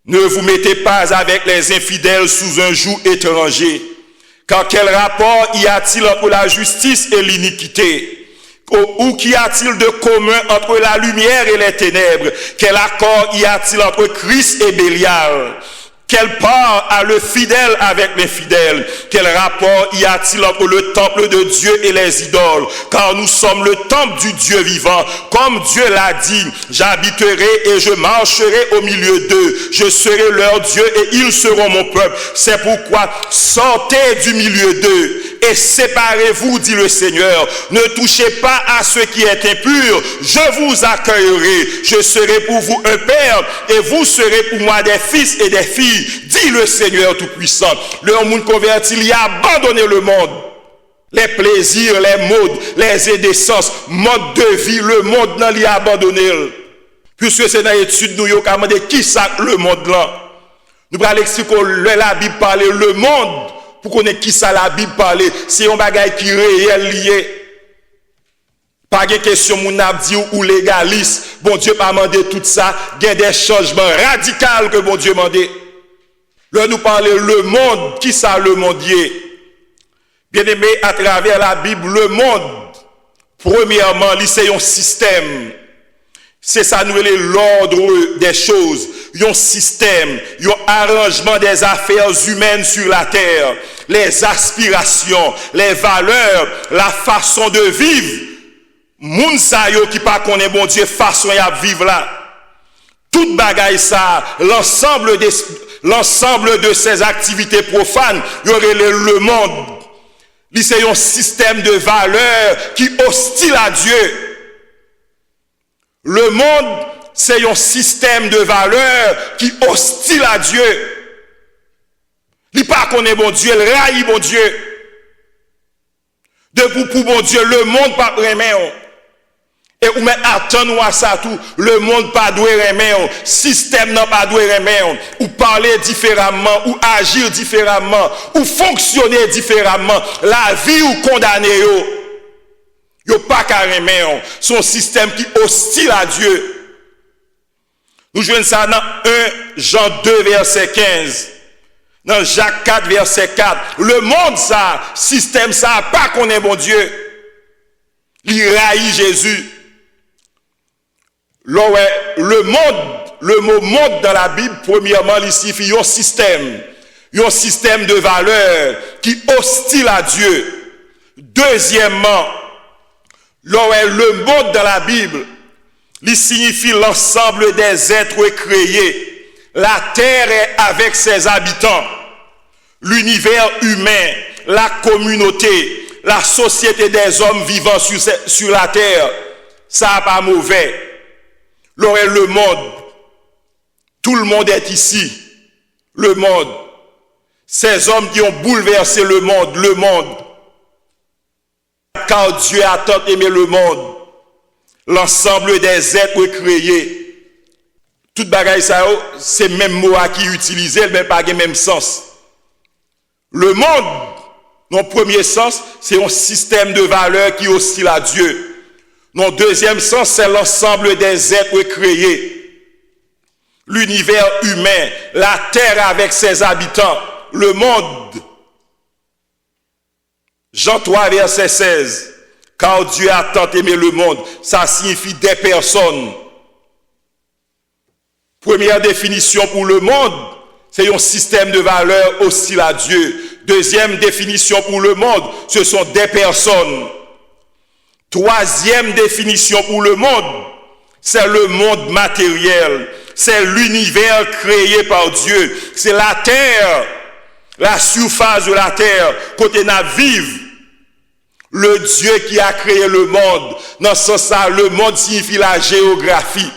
Ne vous mettez pas avec les infidèles sous un joug étranger. Car quel rapport y a-t-il entre la justice et l'iniquité? Ou qu'y a-t-il de commun entre la lumière et les ténèbres? Quel accord y a-t-il entre Christ et Bélial? Quelle part a le fidèle avec l'infidèle? Quel rapport y a-t-il entre le temple de Dieu et les idoles? Car nous sommes le temple du Dieu vivant. Comme Dieu l'a dit, j'habiterai et je marcherai au milieu d'eux. Je serai leur Dieu et ils seront mon peuple. C'est pourquoi sortez du milieu d'eux et séparez-vous, dit le Seigneur. Ne touchez pas à ce qui est impur. Je vous accueillerai. Je serai pour vous un père et vous serez pour moi des fils et des filles. Dit le Seigneur Tout-Puissant. Le monde converti, il a abandonné le monde. Les plaisirs, les modes, les indécences, mode de vie, le monde n'a l'y abandonné. Puisque c'est dans l'étude nous avons demandé qui ça le monde là. Nous allons expliquer la Bible parle le monde pour qu'on ait qui ça la Bible parle. C'est un bagage qui est réel lié. Pas de question mon dit ou légaliste. Bon Dieu pas demandé tout ça. Il y a des changements radicaux que bon Dieu demandé. Là, nous parlons le monde. Qui ça le monde y est? Bien aimé, à travers la Bible, le monde, premièrement, c'est un système. C'est ça, nous, l'ordre des choses. Un système, un arrangement des affaires humaines sur la terre. Les aspirations, les valeurs, la façon de vivre. Moun sa yo qui pas connaît bon Dieu, façon à vivre là. Toute bagaille ça, l'ensemble de ces activités profanes, il y aurait le monde. C'est un système de valeurs qui est hostile à Dieu. Le monde, c'est un système de valeurs qui est hostile à Dieu. Il pas connaît bon Dieu, il raille bon Dieu. Debout pour bon Dieu, le monde pas remet. Et ou mettre attendre à ça tout, le monde pas doit remettre, système n'a pas doit remettre, ou parler différemment, ou agir différemment, ou fonctionner différemment, la vie ou condamner yo pas qu'à remettre, son système qui est hostile à Dieu. Nous jouons ça dans 1 Jean 2 verset 15. Dans Jacques 4 verset 4. Le monde ça, système ça, pas qu'on est bon Dieu. Il raille Jésus. Le monde, le mot monde dans la Bible, premièrement, il signifie un système de valeurs qui est hostile à Dieu. Deuxièmement, le monde dans la Bible, il signifie l'ensemble des êtres créés. La terre est avec ses habitants, l'univers humain, la communauté, la société des hommes vivant sur la terre, ça n'est pas mauvais. Le monde, tout le monde est ici. Le monde. Ces hommes qui ont bouleversé le monde. Car Dieu a tant aimé le monde, l'ensemble des êtres créés. Tout bagaille ça, c'est même mot qui est utilisé, mais pas le même sens. Le monde, dans le premier sens, c'est un système de valeurs qui oscille à Dieu. Dans le deuxième sens, c'est l'ensemble des êtres créés. L'univers humain, la terre avec ses habitants, le monde. Jean 3, verset 16. Car Dieu a tant aimé le monde, ça signifie des personnes. Première définition pour le monde, c'est un système de valeurs hostile à Dieu. Deuxième définition pour le monde, ce sont des personnes. Troisième définition pour le monde, c'est le monde matériel. C'est l'univers créé par Dieu. C'est la terre, la surface de la terre, côté n'a vive. Le Dieu qui a créé le monde. Dans ce sens, le monde signifie la géographie.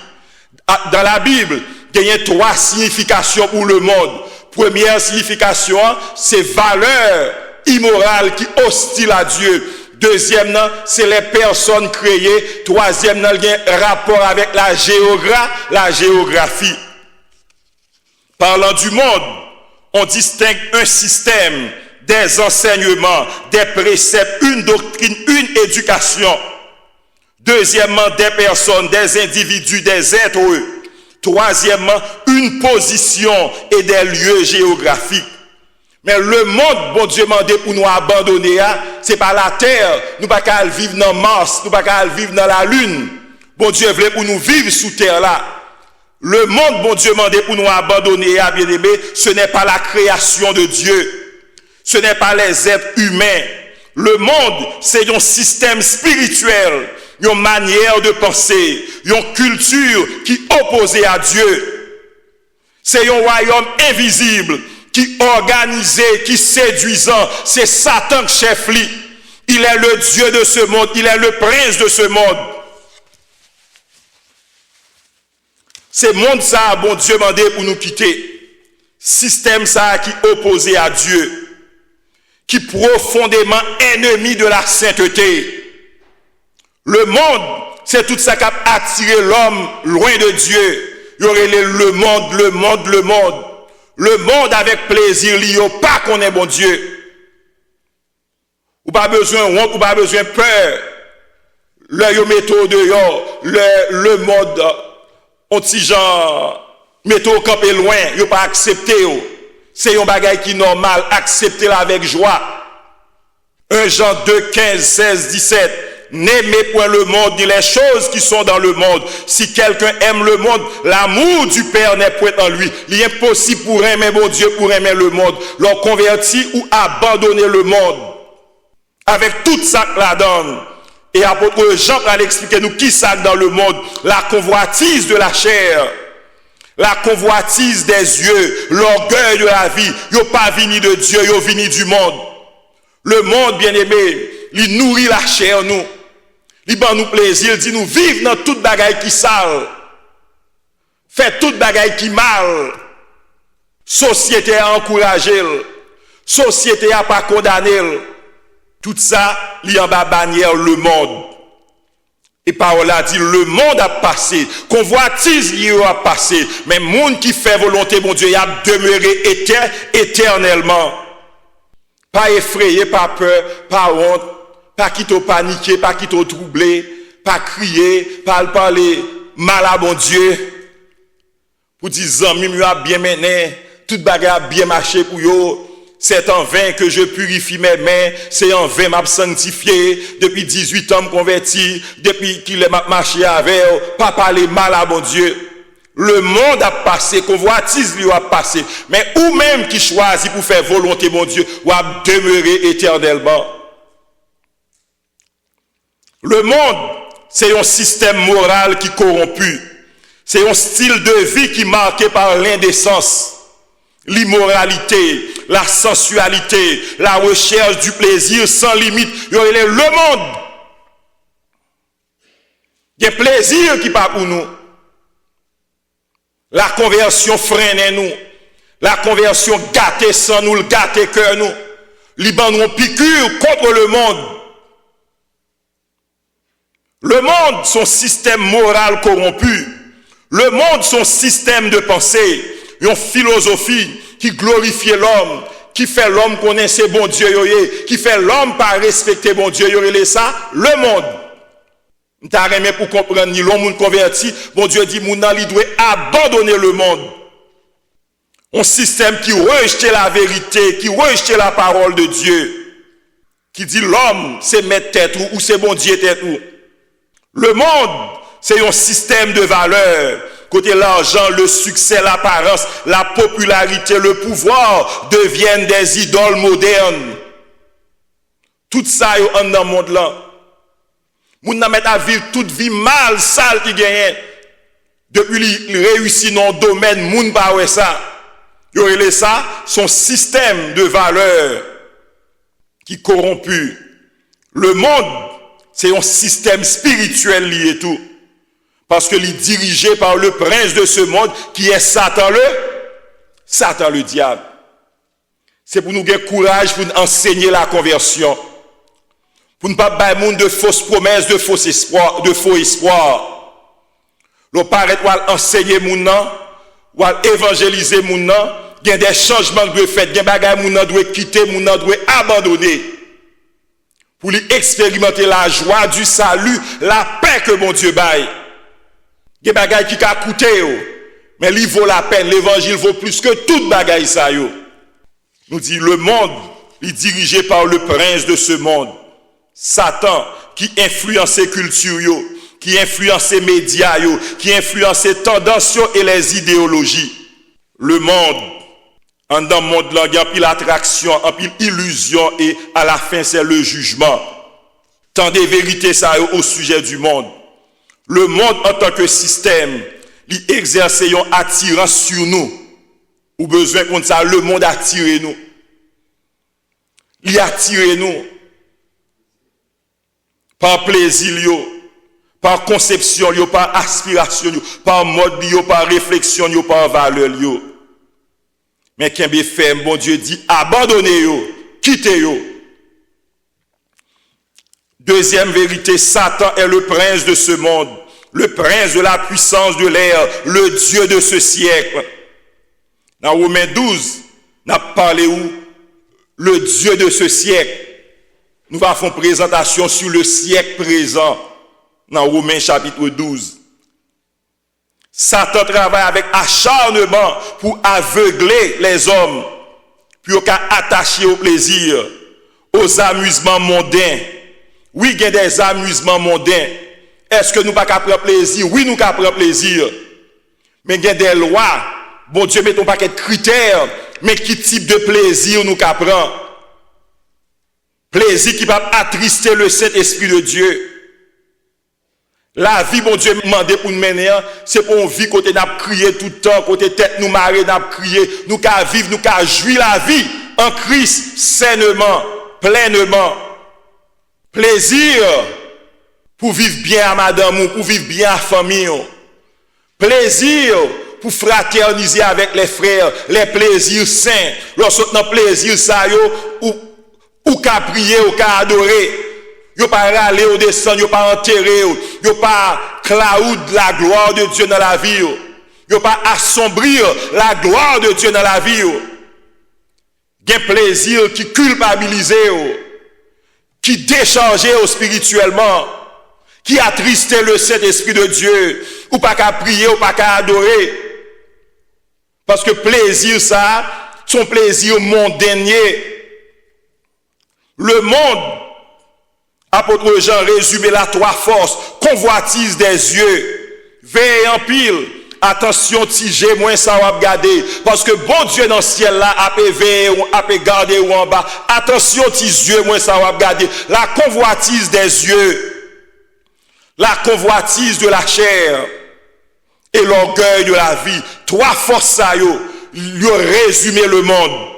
Dans la Bible, il y a 3 significations pour le monde. Première signification, c'est valeurs immorales qui hostiles à Dieu. Deuxième, c'est les personnes créées. Troisième, il y a un rapport avec la géographie. Parlant du monde, on distingue un système, des enseignements, des préceptes, une doctrine, une éducation. Deuxièmement, des personnes, des individus, des êtres. Troisièmement, une position et des lieux géographiques. Mais le monde, bon Dieu m'a dit pour nous abandonner, c'est pas la terre. Nous pas qu'à vivre dans Mars, nous pas qu'à vivre dans la lune. Bon Dieu voulait pour nous vivre sous terre là. Le monde, bon Dieu m'a dit pour nous abandonner, bien aimé, ce n'est pas la création de Dieu. Ce n'est pas les êtres humains. Le monde, c'est un système spirituel, une manière de penser, une culture qui est opposée à Dieu. C'est un royaume invisible qui organisé, qui séduisant. C'est Satan chef li. Il est le Dieu de ce monde, il est le prince de ce monde. C'est monde ça, bon Dieu mandé pour nous quitter. Système ça qui est opposé à Dieu, qui est profondément ennemi de la sainteté. Le monde, c'est tout ça qui a attiré l'homme loin de Dieu. Il y aurait le monde. Le monde avec plaisir, il n'y a pas qu'on est bon Dieu. Ou pas besoin de honte, ou pas besoin de peur. Le métaux dehors, le monde, on petit genre, métaux campé loin, il pas accepté. C'est un bagage qui est normal, acceptez-le avec joie. 1 Jean 2, 15, 16, 17. N'aimez point le monde ni les choses qui sont dans le monde. Si quelqu'un aime le monde, l'amour du Père n'est point en lui. Il est impossible pour aimer mon Dieu, pour aimer le monde. Leur convertir ou abandonner le monde. Avec tout ça que la donne. Et apôtre Jean va l'expliquer nous qui ça dans le monde. La convoitise de la chair. La convoitise des yeux. L'orgueil de la vie. Yo pas vini de Dieu, yo vini du monde. Le monde, bien aimé, il nourrit la chair nous. Il ban nous plaisir, il dit nous vivre dans toute bagaille qui sale. Fait toute bagaille qui mal. Société a encouragé. Société a pas condamné. Tout ça, il y a en bas bannière le monde. Et parole a dit, le monde a passé. Convoitise, il a passé. Mais le monde qui fait volonté, mon Dieu, il a demeuré éternellement. Pas effrayé, pas peur, pas honte. Pas qui t'a paniqué, pas qui t'a troublé, pas crier, pas parler mal à mon Dieu. Pour dire, zami, mieux a bien mené, toute bagarre a bien marché pour yo. C'est en vain que je purifie mes mains, c'est en vain m'a sanctifié, depuis 18 ans converti, depuis qu'il est marché avec, pas parler mal à mon Dieu. Le monde a passé, convoitise lui a passé, mais ou même qui choisit pour faire volonté mon Dieu, ou a demeuré éternellement. Le monde, c'est un système moral qui est corrompu. C'est un style de vie qui est marqué par l'indécence. l'immoralité, la sensualité, la recherche du plaisir sans limite. Il y a le monde. Il y a plaisir qui part pour nous. La conversion freine nous. La conversion gâtée sans nous, le gâté cœur nous. Liban nous piqûre contre le monde. Le monde, son système moral corrompu. Le monde, son système de pensée. Une philosophie qui glorifie l'homme, qui fait l'homme connaître bon Dieu, qui fait l'homme pas respecter bon Dieu, ça, le monde. T'as aimé pour comprendre, ni l'homme converti, bon Dieu dit, mon il doit abandonner le monde. Un système qui rejette la vérité, qui rejette la parole de Dieu, qui dit l'homme, c'est mettre tête ou c'est bon Dieu tête ou. Le monde, c'est un système de valeurs. Côté l'argent, le succès, l'apparence, la popularité, le pouvoir deviennent des idoles modernes. Tout ça est dans le monde là. Moun nan met à vivre toute vie mal, sale qui gagne. Depuis il réussit dans le domaine, moun pa wè ça. Yo relè ça, son système de valeurs qui corrompu. Le monde, c'est un système spirituel lié tout. Parce que il est dirigé par le prince de ce monde qui est Satan le diable. C'est pour nous gagner courage pour nous enseigner la conversion. Pour ne pas bailler monde de fausses promesses, de faux espoirs. L'on paraît ou enseigner moun nan, ou évangéliser moun nan, il y a des changements qui doivent faire, il y a des bagages moun nan doivent quitter, moun nan doivent abandonner. Pour lui expérimenter la joie du salut, la paix que mon Dieu baille. Il y a des bagages qui a coûté, mais il vaut la peine, l'évangile vaut plus que toute bagaille ça yo. Nous dit le monde est dirigé par le prince de ce monde, Satan, qui influence les cultures, qui influence les médias, qui influence les tendances et les idéologies. Le monde, en dans le monde, il y a pile attraction, en pile illusion et à la fin c'est le jugement. Tant de vérités ça au sujet du monde. Le monde en tant que système, il exerce une attirance sur nous. Ou besoin comme ça, le monde attire nous. Il attire nous par plaisir, par conception, par aspiration, par mode, par réflexion, par valeur. Mais qu'un bien fait, bon Dieu dit, abandonnez-yo, quittez-yo. Deuxième vérité, Satan est le prince de ce monde, le prince de la puissance de l'air, le Dieu de ce siècle. Dans Romains 12, n'a parlé où? Le Dieu de ce siècle. Nous allons faire une présentation sur le siècle présent, dans Romains chapitre 12. Satan travaille avec acharnement pour aveugler les hommes, pour attacher au plaisir, aux amusements mondains. Oui, il y a des amusements mondains. Est-ce que nous ne pouvons pas prendre plaisir? Oui, nous pouvons prendre plaisir. Mais il y a des lois. Bon Dieu, mettons pas quelques critères, mais qui type de plaisir nous pouvons prendre? Plaisir qui va attrister le Saint-Esprit de Dieu. La vie, bon Dieu, demandé pour nous mener, c'est pour une vie côté n'a crier tout le temps, côté tête nous marrer, n'a crier, nous qu'à vivre, nous qu'à jouir la vie en Christ, sainement, pleinement. Plaisir pour vivre bien à madame, pour vivre bien à famille. Plaisir pour fraterniser avec les frères, les plaisirs saints. Lorsque dans plaisir ça ou qu'à prier, ou qu'à adorer. Yo pas râler au descendre, yo pas enterrer, yo pas cloud la gloire de Dieu dans la vie, yo pas assombrir la gloire de Dieu dans la vie. Gen plaisir qui culpabilise, qui décharge spirituellement, qui attristé le Saint-Esprit de Dieu, ou pas qu'à prier, ou pas qu'à adorer. Parce que plaisir ça, son plaisir mondainier. Le monde, apôtre Jean résumé la trois forces, convoitise des yeux, veille en pile, attention tige moins ça va regarder, parce que bon Dieu dans le ciel là, a veiller ou a garder ou en bas, attention tige yeux moins ça va regarder, la convoitise des yeux, la convoitise de la chair et l'orgueil de la vie, trois forces ça yo, il a résumé le monde.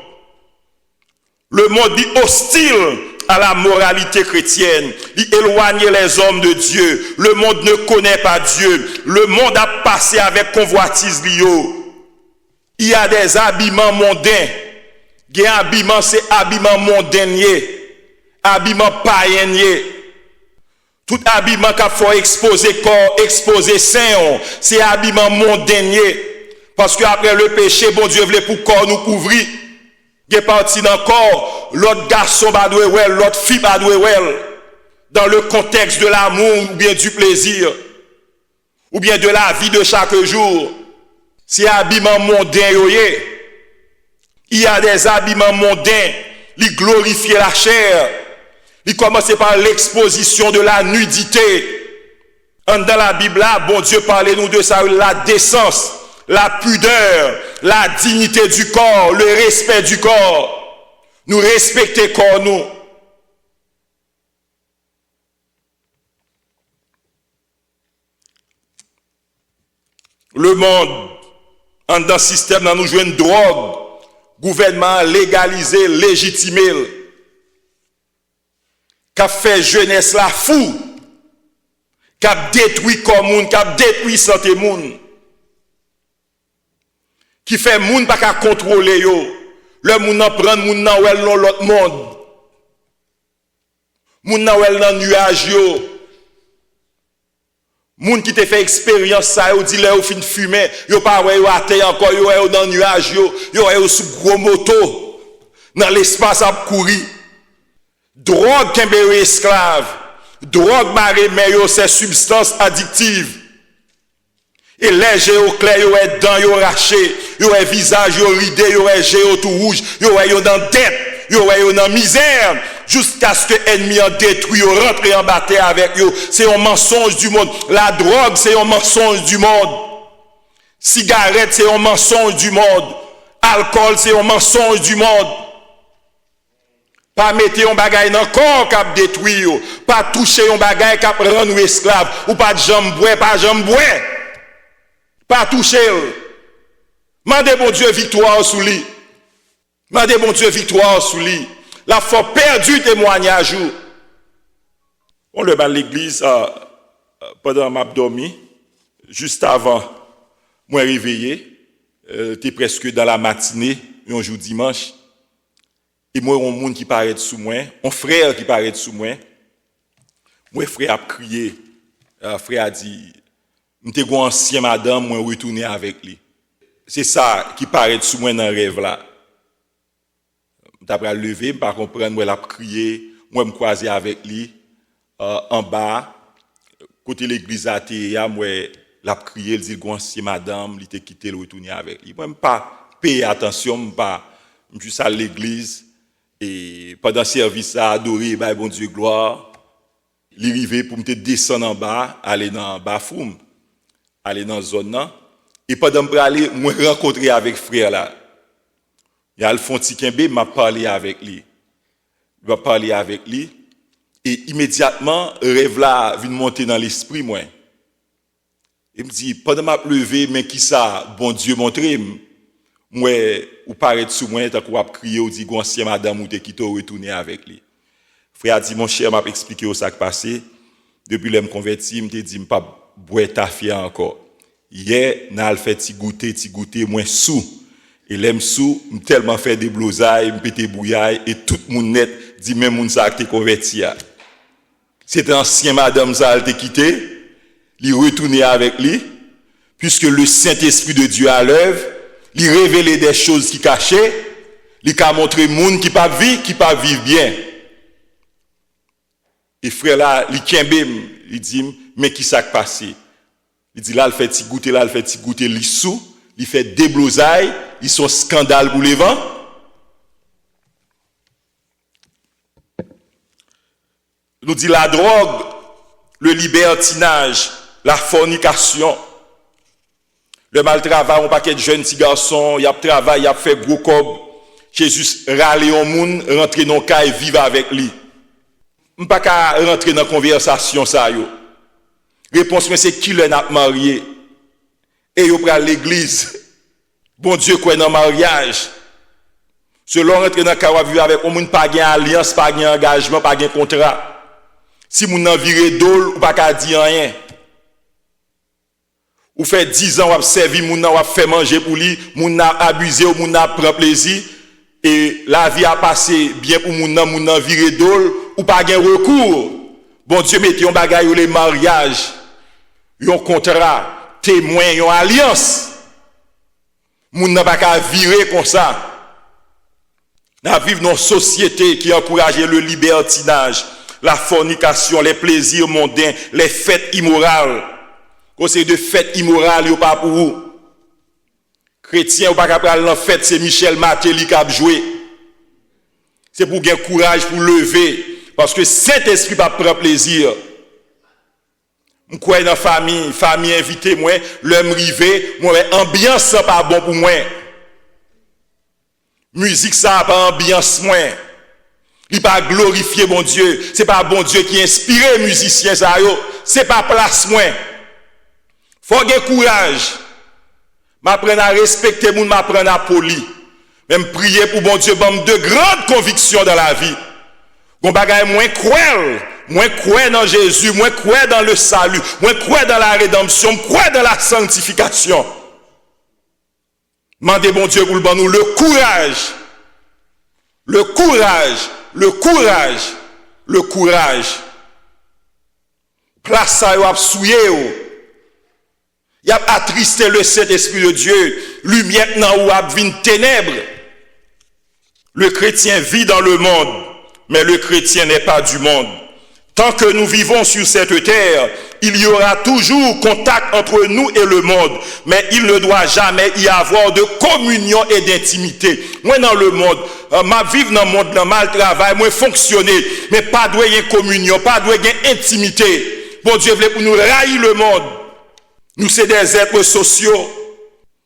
Le monde est hostile à la moralité chrétienne. Il éloigne les hommes de Dieu. Le monde ne connaît pas Dieu. Le monde a passé avec convoitise liyo. Il y a des habillements mondains. Il habillement, c'est habillement mondain, habillement païen. Tout habillement qu'il faut exposer corps, exposer sein, c'est habillement mondain. Parce que après le péché, bon Dieu voulait pour corps nous couvrir. Il est parti dans le corps, l'autre garçon va douer well, l'autre fille va douer well. Dans le contexte de l'amour ou bien du plaisir, ou bien de la vie de chaque jour. C'est habillement mondain. Il y a des habillements mondains, ils glorifient la chair. Ils commencent par l'exposition de la nudité. Dans la Bible, là, bon Dieu parlait-nous de ça, la décence, la pudeur, la dignité du corps, le respect du corps. Nous respecter corps, nous. Le monde, en dans le système, nous jouons une drogue. Gouvernement légalisé, légitimé. Qu'a fait jeunesse la fou. Qu'a détruit comme monde, qu'a détruit santé monde. Qui fait monde pas qu'à contrôler yo. Le monde en prend monde nan ou elle dans l'autre monde. Monde nan ou elle dans nuage yo. Monde qui te fait expérience ça yo dit là ou fin fumer, yo pas ouais yo à terre encore yo dans nuage yo sous gros moto dans l'espace à courir. Drogue kembe esclave, drogue maré mais yo c'est substance addictive. Et les géo clair yo est dents yo raché, yo est visage yo ridé, yo est géo tout rouge, yo dans dette, yo dans misère. Jusqu'à ce que l'ennemi en détruit, rentre en bataille avec eux. C'est un mensonge du monde. La drogue, c'est un mensonge du monde. Cigarette, c'est un mensonge du monde. Alcool, c'est un mensonge du monde. Pas mettre un bagage dans le corps qui a détruit. Pas toucher un bagage qui a rendu esclave. Ou pas de jambe bois, pas jambe bois. Pas toucher. Mandez bon Dieu victoire sous lui. Mandez bon Dieu victoire sous lui. La foi perdue témoignage. On le bat l'église pendant ma dormi, juste avant moi réveillé, t'es presque dans la matinée, un jour dimanche. Et moi un monde qui paraît sous moi, un frère qui paraît sous moi. Moi frère a crié, frère a dit, m'te gon ancien madame, moi retourner avec lui. C'est ça qui paraît sous moi dans le rêve là. D'après lever, par comprendre, moi l'a crié, moi me croiser avec lui en bas, côté l'église athée, moi l'a crié, il dit c'est madame, il t'a quitté, le retourner avec lui. Moi me pas payer attention, me pas juste à l'église et pendant service ça adorer bah bon Dieu gloire. Il arrivé pour me descendre en bas, aller dans bas foum, aller dans zone là et pendant me aller moi rencontrer avec frère là. Il y a Alphonse Kembe m'a parlé avec lui. Il m'a parlé avec lui et immédiatement rêve là vient monter dans l'esprit moi. Il me dit pendant m'a levé mais qui ça bon Dieu montré moi ou paraît sous moi tant qu'on a crié ou dit ancien madame ou te qui t'a retourner avec lui. Frère a dit mon cher m'a expliqué au ça qui passé depuis le me converti me dit me pas boire ta fille encore. Hier n'a fait ti goûter moins sous. Et l'aime sous, tellement fait des blousailles, pété bouillaille, et tout le monde net dit même moun ça qui converti. C'était ancien madame ça qui quitté, il retourné avec lui, puisque le Saint-Esprit de Dieu à l'œuvre, il révélait des choses qui cachaient, il a montré monde qui pas vivre bien. Et frère là, il dit mais qui ça passé? Il dit là il fait goûter, il sous, il fait des blousailles, ils sont scandales pour les vents. Nous dit la drogue, le libertinage, la fornication, le mal travail, un paquet de jeunes petits garçons, il a travaillé, il a fait gros cob. Jésus râler au monde, rentrer dans le cas et vivre avec lui. On pas qu'à rentrer dans la conversation ça yo. Réponse mais c'est qui le n'a marié et yo pral l'église. Bon Dieu, quoi dans le mariage. Selon rentrer dans le cas vivre avec un monde pas gain alliance, pas gain engagement, pas gain contrat. Si moun nan vire dol ou pas ka dire rien. Ou fait 10 ans ou servi moun nan ou fait manger pour lui, moun nan abusé ou moun nan prend plaisir et la vie a passé bien pour moun nan vire dol ou pas gain recours. Bon Dieu mette yon bagay ou les mariages, yon contrat, témoin, yon alliance. Moun nan pas ka virer comme ça. Nous vivons dans une société qui encourage le libertinage, la fornication, les plaisirs mondains, les fêtes immorales. Conseil de fêtes immorales, il pas pour vous. Chrétien, ou pas capable dans fête, c'est Michel Matéli qui a joué. C'est pour gagner courage pour lever. Parce que cet esprit va prendre plaisir. Je crois dans la famille invité, moi, l'homme rivé, moi, ambiance pas bon pour moi. Musique ça n'a pas ambiance moins. Il pas glorifier bon Dieu. C'est pas bon Dieu qui inspire musiciens ça yo. C'est pas place moins. Faut avoir courage. M'apprendre à respecter moun, m'apprendre à poli. Même prier pour bon Dieu, bon de grandes convictions dans la vie. Gon bagay moins croire dans Jésus, moins croire dans le salut, moins croire dans la rédemption, moins croire dans la sanctification. Mandez bon Dieu pour nous le courage. Le courage. Place ça y a souillé. Y a attristé le Saint-Esprit de Dieu. Lumière nan ou a vin ténèbres. Le chrétien vit dans le monde, mais le chrétien n'est pas du monde. Tant que nous vivons sur cette terre, il y aura toujours contact entre nous et le monde, mais il ne doit jamais y avoir de communion et d'intimité. Moi dans le monde, ma vivre dans le monde, dans mal travail, moi fonctionner, mais pas de communion, pas de intimité. Bon Dieu voulait pour nous railler le monde. Nous c'est des êtres sociaux.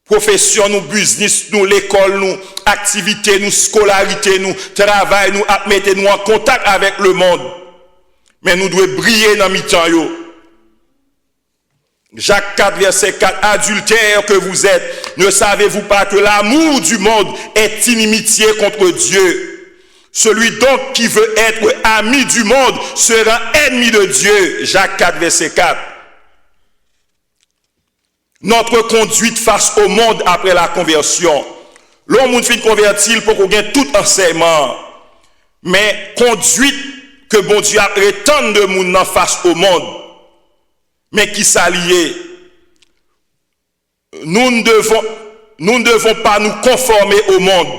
Profession, nous, business, nous, l'école, nous, activité, nous, scolarité, nous, travail, nous, mettez-nous en contact avec le monde. Mais nous devons briller dans mi-temps. Jacques 4, verset 4, adultères que vous êtes, ne savez-vous pas que l'amour du monde est inimitié contre Dieu? Celui donc qui veut être ami du monde sera ennemi de Dieu. Jacques 4, verset 4. Notre conduite face au monde après la conversion. L'homme fait convertir pour qu'on gagne tout enseignement. Mais conduite que bon Dieu a rétendre de monde face au monde. Mais qui s'allie. Nous ne devons pas nous conformer au monde.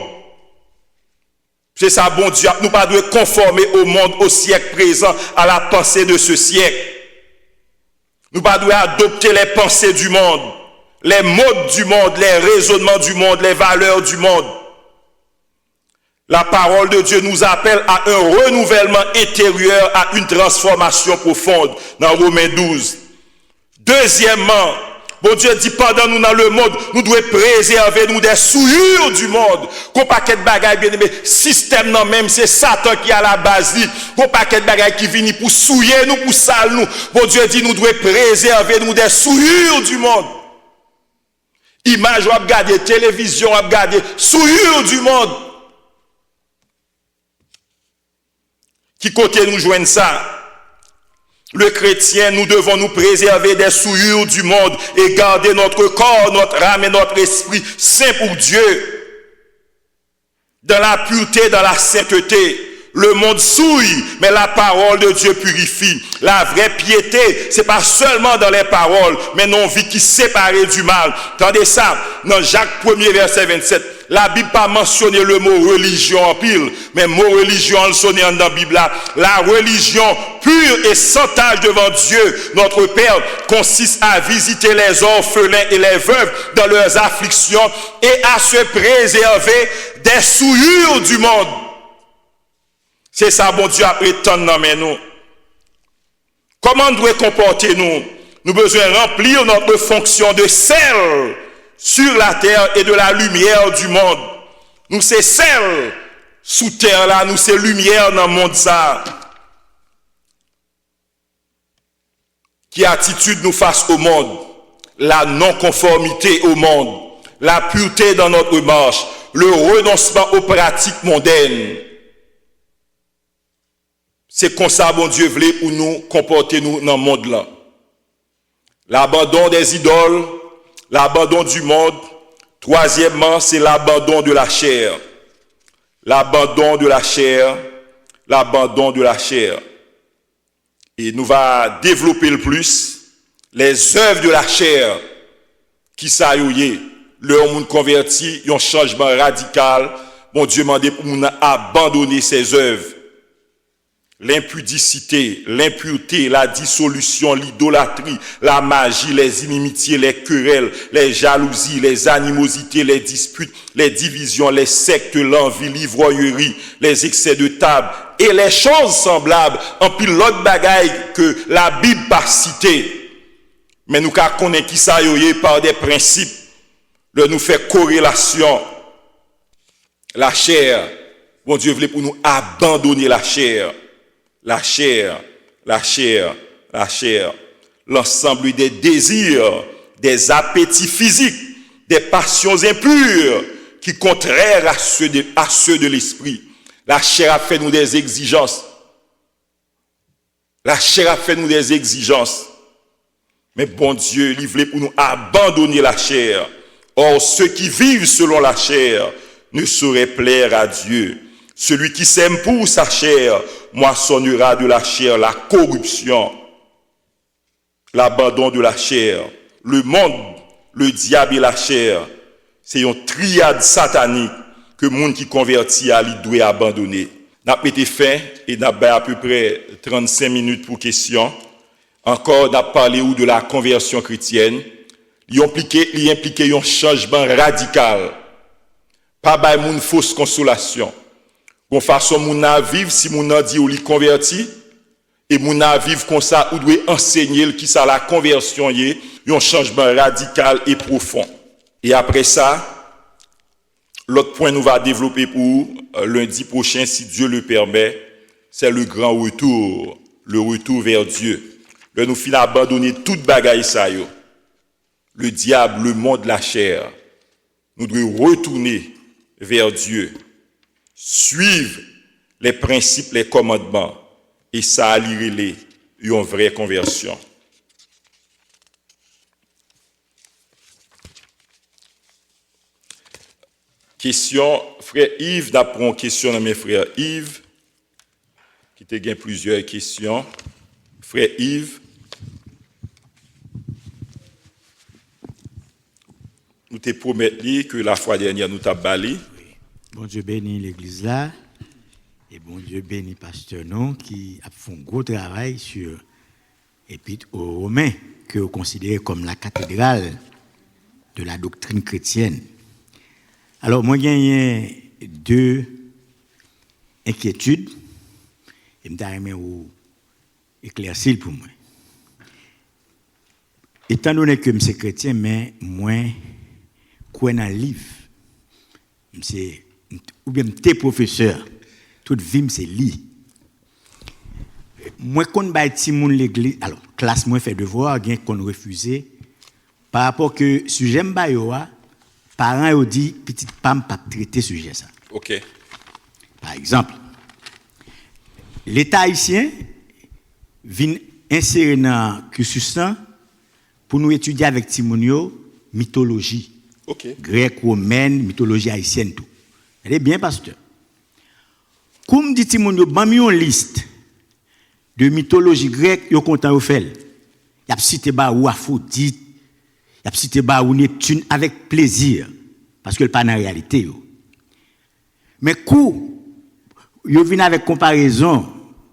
C'est ça, bon Dieu, nous ne devons pas conformer au monde, au siècle présent, à la pensée de ce siècle. Nous ne devons pas adopter les pensées du monde, les modes du monde, les raisonnements du monde, les valeurs du monde. La parole de Dieu nous appelle à un renouvellement intérieur, à une transformation profonde, dans Romains 12. Deuxièmement, bon Dieu dit, pendant nous dans le monde, nous devons préserver nous des souillures du monde. Qu'on paquet de bagailles bien aimé, système non même, c'est Satan qui a la base. Qu'on paquet de bagailles qui viennent pour souiller nous, pour saler nous. Bon Dieu dit, nous devons préserver nous des souillures du monde. Image, on va regarder, télévision, on va regarder, souillures du monde. Qui côté nous joignent ça? Le chrétien, nous devons nous préserver des souillures du monde et garder notre corps, notre âme et notre esprit saints pour Dieu. Dans la pureté, dans la sainteté. Le monde souille, mais la parole de Dieu purifie. La vraie piété, c'est pas seulement dans les paroles, mais non vie qui séparée du mal. Tendez ça, dans Jacques 1er, verset 27. La Bible pas mentionné le mot religion en pile, mais mot religion en sonné dans la Bible là. La religion pure et sans tâche devant Dieu, notre Père, consiste à visiter les orphelins et les veuves dans leurs afflictions et à se préserver des souillures du monde. C'est ça, bon Dieu, a prétendre dans nous. Comment nous devons comporter nous? Nous devons remplir notre fonction de sel sur la terre et de la lumière du monde. Nous c'est sel sous terre là, nous c'est lumière dans le monde ça. Qui attitude nous face au monde? La non-conformité au monde. la pureté dans notre marche, le renoncement aux pratiques mondaines. C'est comme ça, bon Dieu, voulait pour nous comporter nous dans le monde là. L'abandon des idoles, l'abandon du monde. Troisièmement, c'est l'abandon de la chair. L'abandon de la chair, l'abandon de la chair. Et nous va développer le plus les œuvres de la chair qui s'ayoye. Le monde converti, un changement radical. Bon Dieu m'a demandé pour nous abandonner ces œuvres. L'impudicité, l'impureté, la dissolution, l'idolâtrie, la magie, les inimitiés, les querelles, les jalousies, les animosités, les disputes, les divisions, les sectes, l'envie, l'ivrognerie, les excès de table et les choses semblables en pile l'autre bagaille que la Bible pas cité. Mais nous connaissons qui ça yoye par des principes, le nous fait corrélation. La chair, bon Dieu voulait pour nous abandonner la chair. La chair, la chair, la chair, l'ensemble des désirs, des appétits physiques, des passions impures qui contraires à ceux de l'esprit. La chair a fait nous des exigences. La chair a fait nous des exigences. Mais bon Dieu, il voulait pour nous abandonner la chair. Or, ceux qui vivent selon la chair ne sauraient plaire à Dieu. Celui qui s'aime pour sa chair moissonnera de la chair la corruption, l'abandon de la chair. Le monde, le diable et la chair, c'est une triade satanique que le monde qui convertit à lui doit abandonner. N'a pas été fait et n'a pas à peu près 35 minutes pour question. Encore, n'a parlé de la conversion chrétienne. Il implique un changement radical. Pas by moun fausse consolation. Bon façon moun a vivre si moun a dit ou li converti et moun a vivre comme ça ou doit enseigner qui ça la conversion y un changement radical et profond. Et après ça, l'autre point nous va développer pour lundi prochain si Dieu le permet, c'est le grand retour, le retour vers Dieu. Là nous finissons abandonner toute bagaille ça yo. Le diable, le monde, la chair. Nous devons retourner vers Dieu. Suivre les principes, les commandements, et ça allier une vraie conversion. Question, frère Yves, d'après une question de mes frères Yves, qui te gagne plusieurs questions. Frère Yves, nous te promettons que la fois dernière nous t'avons balé. Bon Dieu bénit l'église là, et bon Dieu bénit pasteur non qui a fait un gros travail sur l'Épître aux Romains, que vous considérez comme la cathédrale de la doctrine chrétienne. Alors, moi, j'ai deux inquiétudes, et je vais vous éclaircir pour moi. Étant donné que je suis chrétien, mais moi, je crois dans le livre. Ou bien t'es professeur, toute vie c'est li. Moi quand bay ti moun l'église, alors classe moi fait devoir, gen qu'on refusé par rapport que sujet m'ba yo a, parents yo dit petite pam pas traiter sujet ça. OK. Par exemple, l'État haïtien vient insérer dans cursus pour nous étudier avec ti moun yo mythologie. OK. Grec, romaine, mythologie haïtienne tout. Elle est bien, pasteur. Comme dit Timon, yo ban mi une liste de mythologie grecque, yo content yo fait. Y a cité ba ou Aphrodite, y a cité ba ou Neptune avec plaisir parce que le pas dans réalité yo. Mais coup yo vinn avec comparaison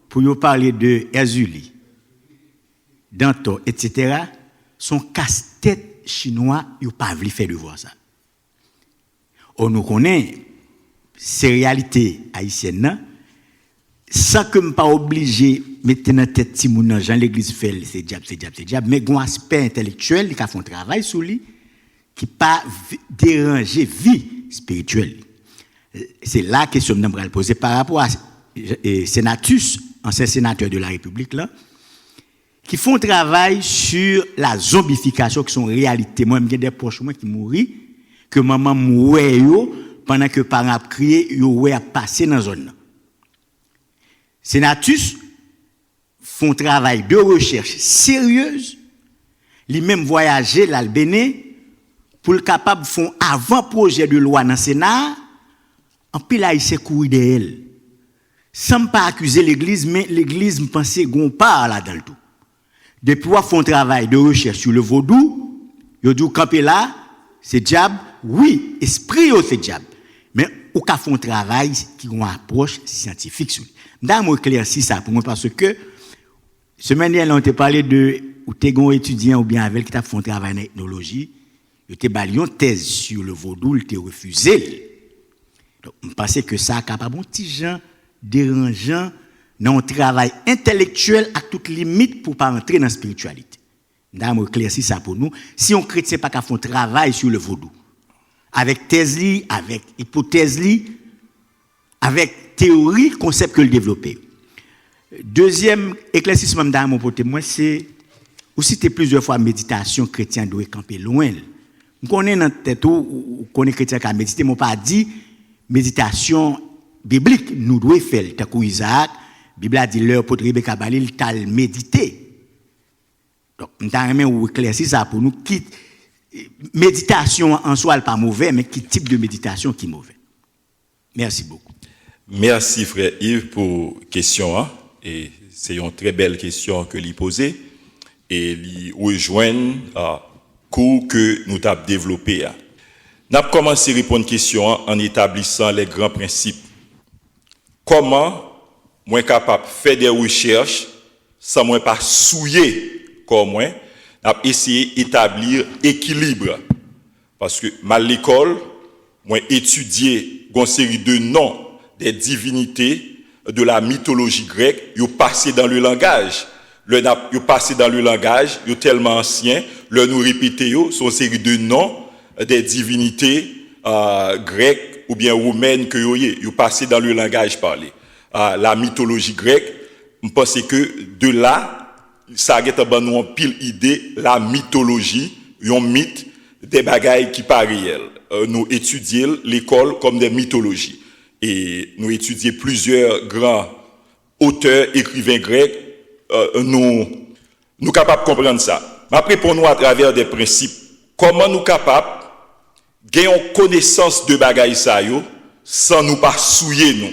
pour yo parler de Herzuli, Danton, etc. son casse-tête chinois, yo pas voulu faire de voir ça. On nous connaît ces réalités haïtiennes, sans que je ne pas obligé de mettre dans la tête de Timoun, Jean l'église fait, c'est diable, mais il y a un aspect intellectuel qui a fait un travail sur lui, qui n'a pas dérangé la vie spirituelle. C'est la question que je vais poser par rapport à Sénatus, ancien sénateur de la République, là, qui font un travail sur la zombification, qui sont réalité. Moi, j'ai des proches qui mourent, que maman moué yo pendant que parents a crié yo ouais a passé dans zone. Senatus font travail de recherche sérieuse, li même voyager l'Albéné pour le capable font avant projet de loi dans le Sénat, en pile haïtien courir de elle. Sans pas accuser l'église, mais l'église me pensait gon pas là dans le tout. Depuis qu'ils font travail de recherche sur le vaudou, ils disent camper là, c'est diable, oui, esprit c'est diable. Mais ou ka font travail qui ont approche scientifique sur. M'dame éclairci ça pour moi parce que semaine dernière on t'a parlé de ou t'es gon étudiant ou bien avec qui t'a fait un travail en ethnologie, il t'a balion thèse sur le vaudou, il t'a refusé. Donc je pensais que ça capable un petit gens dérangeant dans un travail intellectuel à toute limite pour pas entrer dans la spiritualité. M'dame éclairci ça pour nous. Si on chrétien pas qu'à faire un travail sur le vaudou avec thèse li, avec hypothèse li, avec théorie, concept que le développer. Deuxième éclaircissement dans mon côté, moi, c'est aussi plusieurs fois méditation chrétien doit camper loin. On connaît dans tête ou connaît chrétien qui a médité, mon pas dit méditation biblique nous doit faire. Tant que Isaac, Bible a dit leur pour Rebecca Balil tal méditer. Donc, on t'a remis ou éclaircir ça pour nous qui méditation en soi n'est pas mauvais, mais quel type de méditation qui est mauvais. Merci beaucoup. Merci frère Yves pour la question. Hein? Et c'est une très belle question que lui posée. Et lui rejoint cours que nous avons développé. Nous avons commencé à répondre à la question en établissant les grands principes. Comment moi capable de faire des recherches sans moi pas souiller comme moi, nous avons essayé d'établir équilibre. Parce que à l'école, moi étudié une série de noms des divinités de la mythologie grecque, ils passé dans le langage. Ils passé dans le langage, ils tellement ancien, nous répéter son série de noms des divinités grecques ou bien romaines que ils passé dans le langage parlé. La mythologie grecque, je pense que de là ça a nous pile idée la mythologie, un mythe des bagailles qui pas réels. Nous étudions l'école comme des mythologies. Et nous étudions plusieurs grands auteurs, écrivains grecs, nous capables de comprendre ça. Après, pour nous, à travers des principes, comment nous capables de gagner connaissance de bagailles ça sans nous pas souiller nous.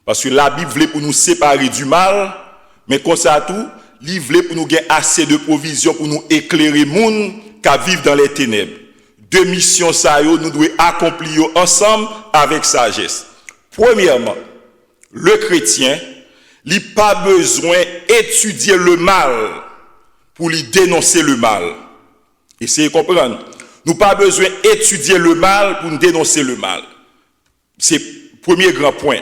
Parce que la Bible voulait pour nous séparer du mal, mais comme ça tout, il voulait pour nous gagner assez de provisions pour nous éclairer monde qui vivent dans les ténèbres. Deux missions ça nous devons accomplir ensemble avec sagesse. Premièrement, le chrétien, il n'a pas besoin d'étudier le mal pour lui dénoncer le mal. Essayez de comprendre. Nous n'avons pas besoin d'étudier le mal pour nous dénoncer le mal. C'est le premier grand point.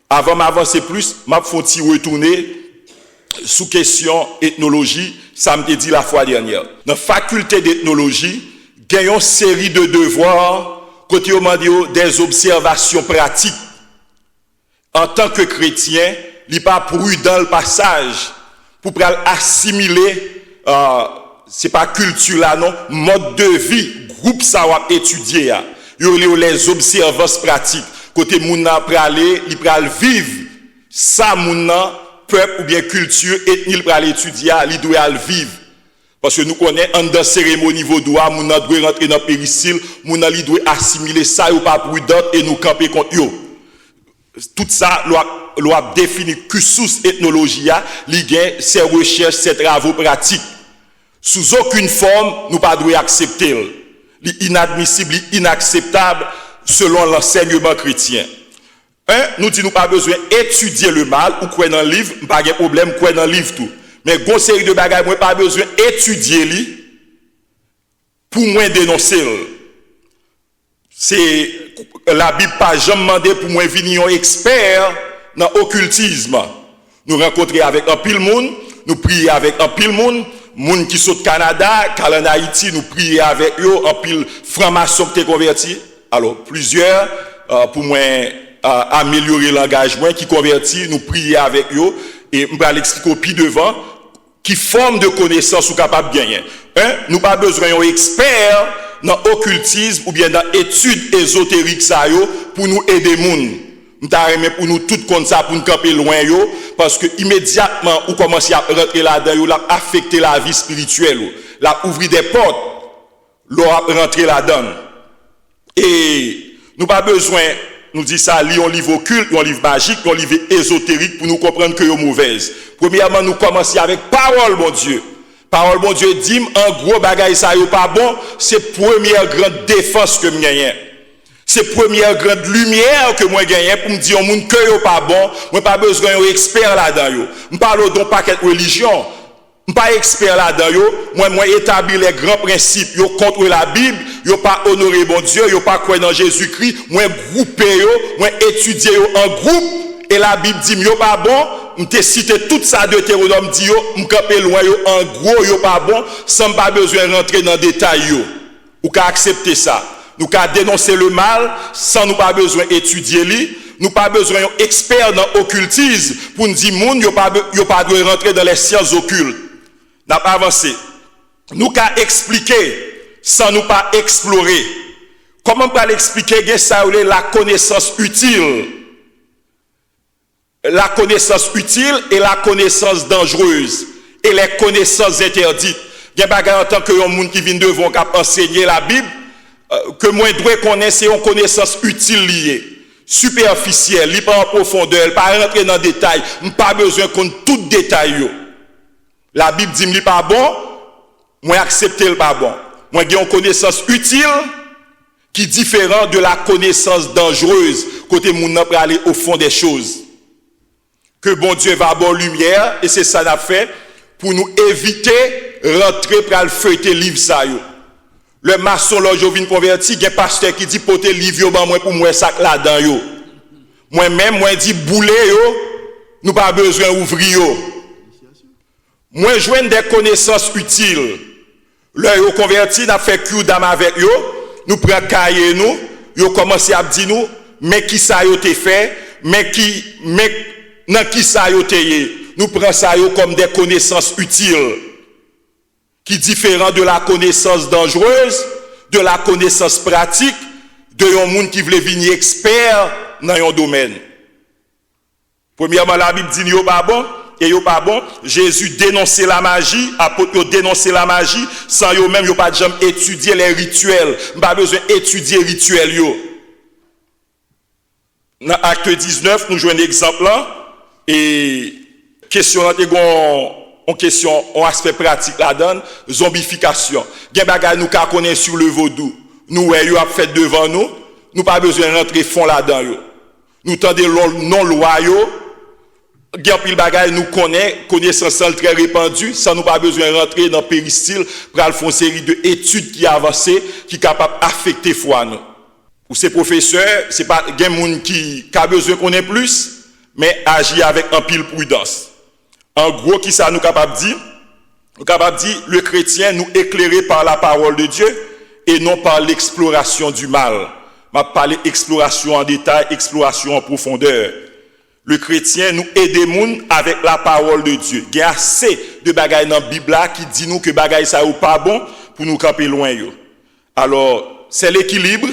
Avant d'avancer plus, je vais retourner sous question ethnologie, ça me dit la fois dernière. Dans la faculté d'ethnologie, il y a une série de devoirs, côté des observations pratiques. En tant que chrétien, il n'est pas prudent le passage pour assimiler, c'est pas culture là, non, mode de vie, groupe ça va étudier. Il y a les observances pratiques. Côté mouna pralé, il pral vivre ça mouna peuple ou bien culture ethnie il pral étudier, il doit le vivre. Parce que nous connaissons en dans cérémonie vaudois, mouna doit rentrer dans péricile, mouna il doit assimiler ça ou pas prudent et nous camper contre eux. Tout ça l'a défini cursus ethnologie, il gagne ses recherches, ses travaux pratiques. Sous aucune forme, nous pas devons accepter. L'inadmissible, inacceptable selon l'enseignement chrétien. Nous disons pas besoin d'étudier le mal ou quoi dans le livre, pas de problème quoi dans le livre tout. Mais une série de bagages, moi pas besoin d'étudier lui pour moi dénoncer. C'est la Bible pas jamais demandé pour moi venir un expert dans l'occultisme. Nous rencontrer avec un pile monde, nous prier avec un pile monde qui sont au Canada, en Haïti, nous prier avec eux, un pile franc-maçon qui est converti. Alors, plusieurs, pour moi, améliorer l'engagement, qui convertit, nous prier avec eux, et je vais l'expliquer au pied devant, qui forme de connaissances ou capable de gagner. Nous pas besoin d'un expert dans occultisme ou bien dans études ésotériques ça yo pour nous aider moun. M'ta remet pour nous tout comme ça pour nous camper loin yo parce que immédiatement ou commencer à rentrer là-dedans yo l'a affecter la vie spirituelle, l'a ouvrir des portes, l'on rentrer là-dedans. Et nous pas besoin nous dit ça lire un livre occulte, un livre magique, un livre ésotérique pour nous comprendre que yo mauvaise. Premièrement nous commencer avec parole mon Dieu. Parole bon Dieu dit en gros bagay ça yo pas bon, c'est première grande défense que me gagne. C'est première grande lumière que moi gagne pour me dire au monde que yo pas bon, moi pas besoin d'un expert là-dedans yo. Me parle d'un paquet de religion. Me pas expert là-dedans yo, moi établir les grands principes yo contre la Bible, yo pas honorer bon Dieu, yo pas croire dans Jésus-Christ, moi grouper yo, moi étudier yo en groupe et la Bible dit yo pas bon. M'te cité tout ça de Deutéronome dit yo, m'camper loin yo en gros yo pas bon, sans pas besoin rentrer dans détail yo. Ou ka accepter ça. Nous ka dénoncer le mal sans nous pas besoin étudier li, nous pas besoin d'un expert dans occultisme pour nous dire moun yo pas doit rentrer dans les sciences occultes. N'a pas avancé. Nous ka expliquer sans nous pas explorer. Comment on peut l'expliquer ça la connaissance utile? La connaissance utile et la connaissance dangereuse et les connaissances interdites. Il y a bagarre en tant que un monde qui vient devant cap enseigner la Bible que moi dois connaître c'est une connaissance utile liée, superficielle, li pas en profondeur, pas rentrer dans détail, pas besoin qu'on tout détail yo. La Bible dit li pas bon, moi accepter le pas bon. Moi j'ai une connaissance utile qui est différente de la connaissance dangereuse côté moun nan pour aller au fond des choses. Que bon Dieu va avoir lumière, et c'est ça qu'on a fait, pour nous éviter rentrer pour le feuilleter livre ça yo. Le maçon là, je viens converti, il y a un pasteur qui dit porter livre ban moi pour moi sac là-dedans yo. Moi-même, moi dit bouler yo, nous pas besoin ouvrir yo. Moi joindre des connaissances utiles. Là yo converti, n'a fait cure d'âme avec yo, nous prend cahier nous, yo commencer à dire nous, mais qui ça yo te fait, mais dans qui ça yo teye, nous prenons ça yo comme des connaissances utiles qui différent de la connaissance dangereuse, de la connaissance pratique de un monde qui veut venir expert dans un domaine. Premièrement la Bible dit yo pas bon et yo pas bon, Jésus dénonçait la magie, apôtre yo dénonçait la magie sans yo même yo pas jamais étudier les rituels, pas besoin étudier rituels yo. Dans acte 19 nous jouons un exemple là. Et question en question en aspect pratique là-dedans, zombification. Gen bagay nous ka connaît sur le vaudou. Nous yo a fait devant nous pas besoin rentrer fond là-dedans yo. Nous tendez non loi yo. Gen pile bagay nous connaissance très répandue, sans nous pas besoin rentrer dans péristyle pour faire une série de études qui avancées qui capable affecter foi nous. Pour ces professeurs, c'est pas gen moun qui a besoin connaître plus. Mais agir avec un pile prudence. En gros, qui ça nous capable dire? Nous capable dire le chrétien nous éclairé par la parole de Dieu et non par l'exploration du mal. m'a parlé exploration en détail, exploration en profondeur. Le chrétien nous aide moun avec la parole de Dieu. Il y a assez de bagailles dans la Bible qui dit nous que bagaille ça ou pas bon pour nous camper loin yo. Alors, c'est l'équilibre.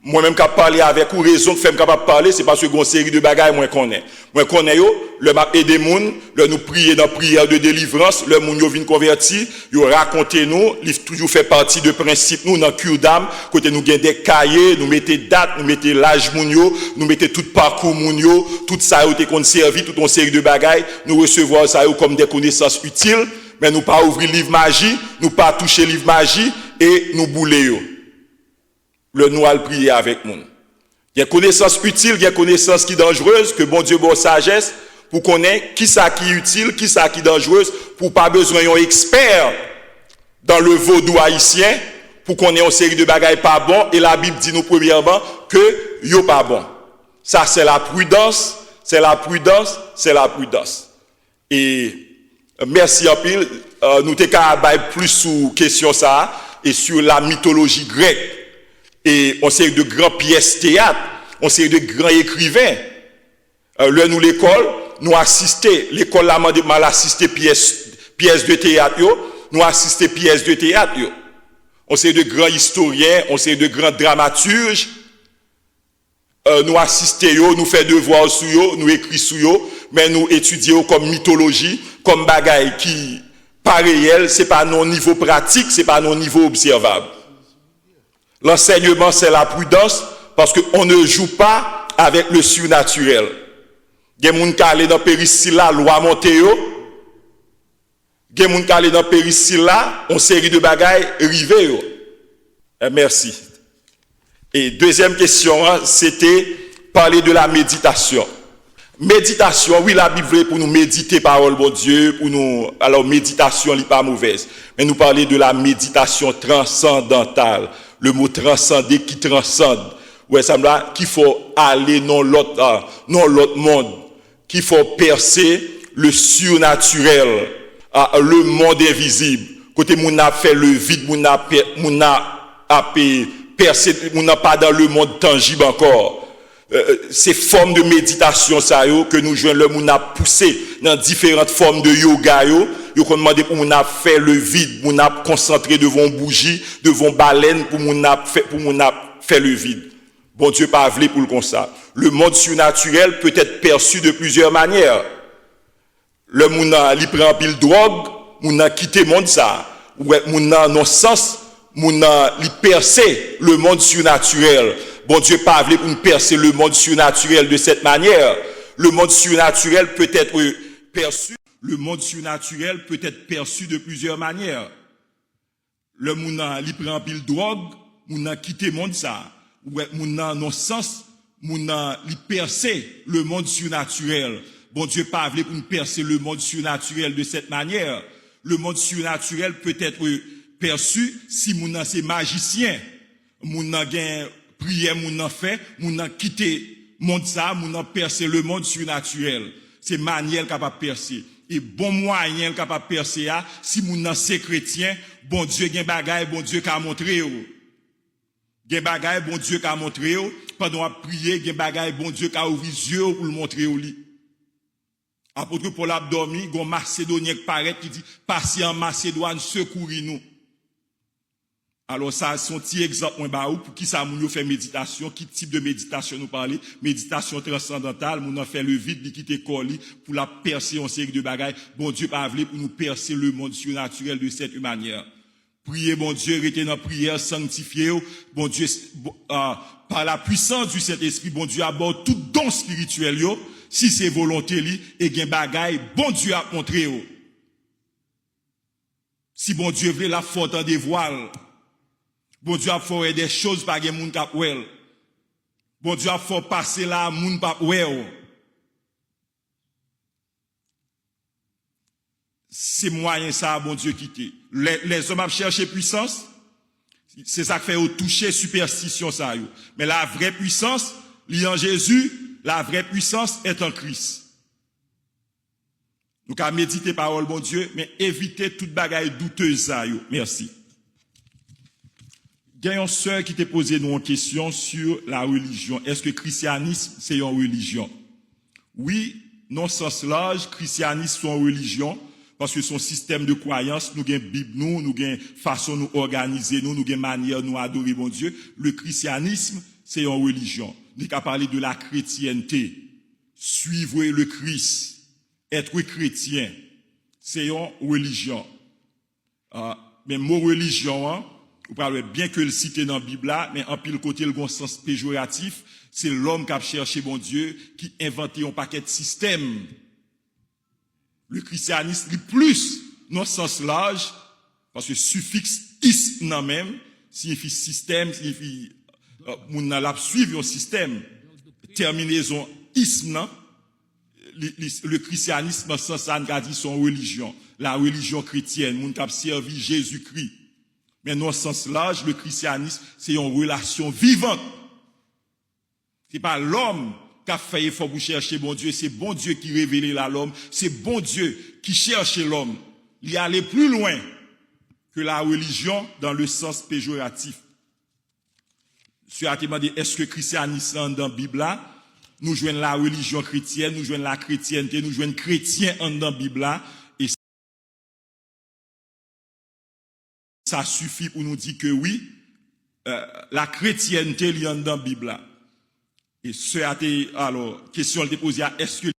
Moi-même qui parler avec ou raison que fait capable parler, c'est parce que une série de bagailles moi connais. Moi connais yo, le m'a aider moun, le nous prier dans prière de délivrance, le moun yo vinn converti, yo raconter nous, il toujours fait partie de principe nous dans cure d'âme, côté nous gain des cahiers, nous mettez date, nous mettez l'âge moun yo, nous mettez tout parcours moun yo, tout ça yo te conservé, toute une série de bagailles, nous recevoir ça yo comme des connaissances utiles, mais nous pas ouvrir livre magie, nous pas toucher livre magie et nous bouler yo. Le nous al prier avec nous. Il y a connaissance utile, il y a connaissance qui dangereuse, que bon Dieu bon sagesse, pour connaître qui ça qui utile, qui ça qui dangereuse, pour pas besoin d'un expert dans le vaudou haïtien, pour qu'on ait une série de bagailles pas bon, et la Bible dit nous premièrement que yo pas bon. Ça c'est la prudence, c'est la prudence, c'est la prudence. Et merci en pile, nous t'es qu'à plus sous question ça, et sur la mythologie grecque. Et on sait de grands pièces théâtre, on sait de grands écrivains. Là nous l'école, nous assister, l'école là mal assister pièces de théâtre yo, nous assister pièces de théâtre yo. on sait de grands historiens, on sait de grands dramaturges, nous assister nous faire devoir sur yo, nous écrit sur yo, mais nous étudier comme mythologie, comme bagaille qui pas réel, c'est pas non niveau pratique, c'est pas non niveau observable. L'enseignement c'est la prudence parce que on ne joue pas avec le surnaturel. Gen moun ka aller dans péricile là, loi Monteo. Gen moun ka aller dans péricile là, on série de bagaille rivé yo. Merci. Et deuxième question, c'était parler de la méditation. Méditation, oui, la Bible est pour nous méditer parole de Dieu, pour nous, alors méditation n'est pas mauvaise, mais nous parler de la méditation transcendantale, le mot transcender qui transcende. Ouais, ça me là qu'il faut aller dans l'autre monde, qu'il faut percer le surnaturel, le monde invisible. Côté moun a fait le vide, moun a percé, moun n'a pas dans le monde tangible encore. Ces formes de méditation ça yo que nous joignons le moun a poussé dans différentes formes de yoga yo qu'on demandé pour moun a faire le vide, moun a concentré devant bougie, devant baleine pour moun a faire le vide. Bon Dieu pas voulu pour le comme ça. Le monde surnaturel peut être perçu de plusieurs manières. Le moun a li prend pile drogue, moun a quitté monde ça. Ou moun a non sens, moun a li percer le monde surnaturel. Bon Dieu pas voulu pour nous percer le monde surnaturel de cette manière. Le monde surnaturel peut être perçu. Le monde surnaturel peut être perçu de plusieurs manières. Le moun a li prend pile drogue, moun a quitté monde ça. Ou moun a non sens, moun a li percer le monde surnaturel. Bon Dieu pas voulu pour nous percer le monde surnaturel de cette manière. Le monde surnaturel peut être perçu si moun a c'est magicien. Moun a gen prière, moun a fait, moun a quitté monde ça, moun a percé le monde surnaturel. C'est manière capable percer. Et bon moyen capable percer si moun a c'est chrétien, bon Dieu gen bagaille, bon Dieu qu'a montré yo. Gen bagaille, bon Dieu qu'a montré yo. Pendant à prier, gen bagaille, bon Dieu qu'a ouvert yeux pour le montrer yo li. Apôtre Paul a dormi, gon Macédonien qui paraît qui dit passez en Macédoine, secourir-nous. Alors ça c'est un petit exemple pour qui ça moun yo fait méditation, qui type de méditation nous parler, méditation transcendantale, moun a fait le vide li quitter corps li pour la percer en série de bagailles. Bon Dieu pas voulu pour nous percer le monde surnaturel de cette manière. Priez bon Dieu, restez dans prière, sanctifiez bon Dieu par la puissance du Saint-Esprit, bon Dieu aborde tout don spirituel yo, si c'est volonté li et gen bagaille, bon Dieu a montré yo. Si bon Dieu veut la faute en des voiles, bon Dieu a fait des choses par gen moun k'ap wel. Bon Dieu a fait passer là moun pa wel. C'est moyen ça bon Dieu quitter. Les hommes a cherché puissance, c'est ça qui fait au toucher superstition ça yo. Mais la vraie puissance, li en Jésus, la vraie puissance est en Christ. Nous avons médité parole bon Dieu, mais éviter toute bagaille douteuse ça yo. Merci. Il y a une sœur qui t'a posé nous une question sur la religion. Est-ce que le christianisme, c'est une religion? Oui, non sens large, christianisme, c'est une religion, parce que son système de croyance, nous avons Bible, nous avons façon de nous organiser, nous avons manière de nous adorer bon Dieu. Le christianisme, c'est une religion. Nous avons parlé de la chrétienté. Suivre le Christ, être chrétien, c'est une religion. Mais mot religion, vous parlez bien que le cité dans la Bible là, mais en pile côté le bon sens péjoratif, c'est l'homme qui a cherché bon Dieu, qui a inventé un paquet de systèmes. Le christianisme est plus non sens large, parce que suffixe is nan même signifie système, signifie moun nan la suivre un système. Terminaison isme nan, le christianisme en sens ça a dit son religion, la religion chrétienne, moun k'ap servi Jésus-Christ. Mais non sens large, le christianisme, c'est une relation vivante. C'est pas l'homme qui a fait effort pour chercher bon Dieu, c'est bon Dieu qui révèle à l'homme, c'est bon Dieu qui cherche l'homme. Il est allé plus loin que la religion dans le sens péjoratif. Monsieur a demandé, est-ce que le christianisme est dans la Bible là? Nous joignons la religion chrétienne, nous joignons la chrétienté, nous joignons chrétien dans la Bible là. ça suffit pour nous dire que oui, la chrétienté liée dans la Bible là. Et ce a été, alors, question elle posée, est-ce que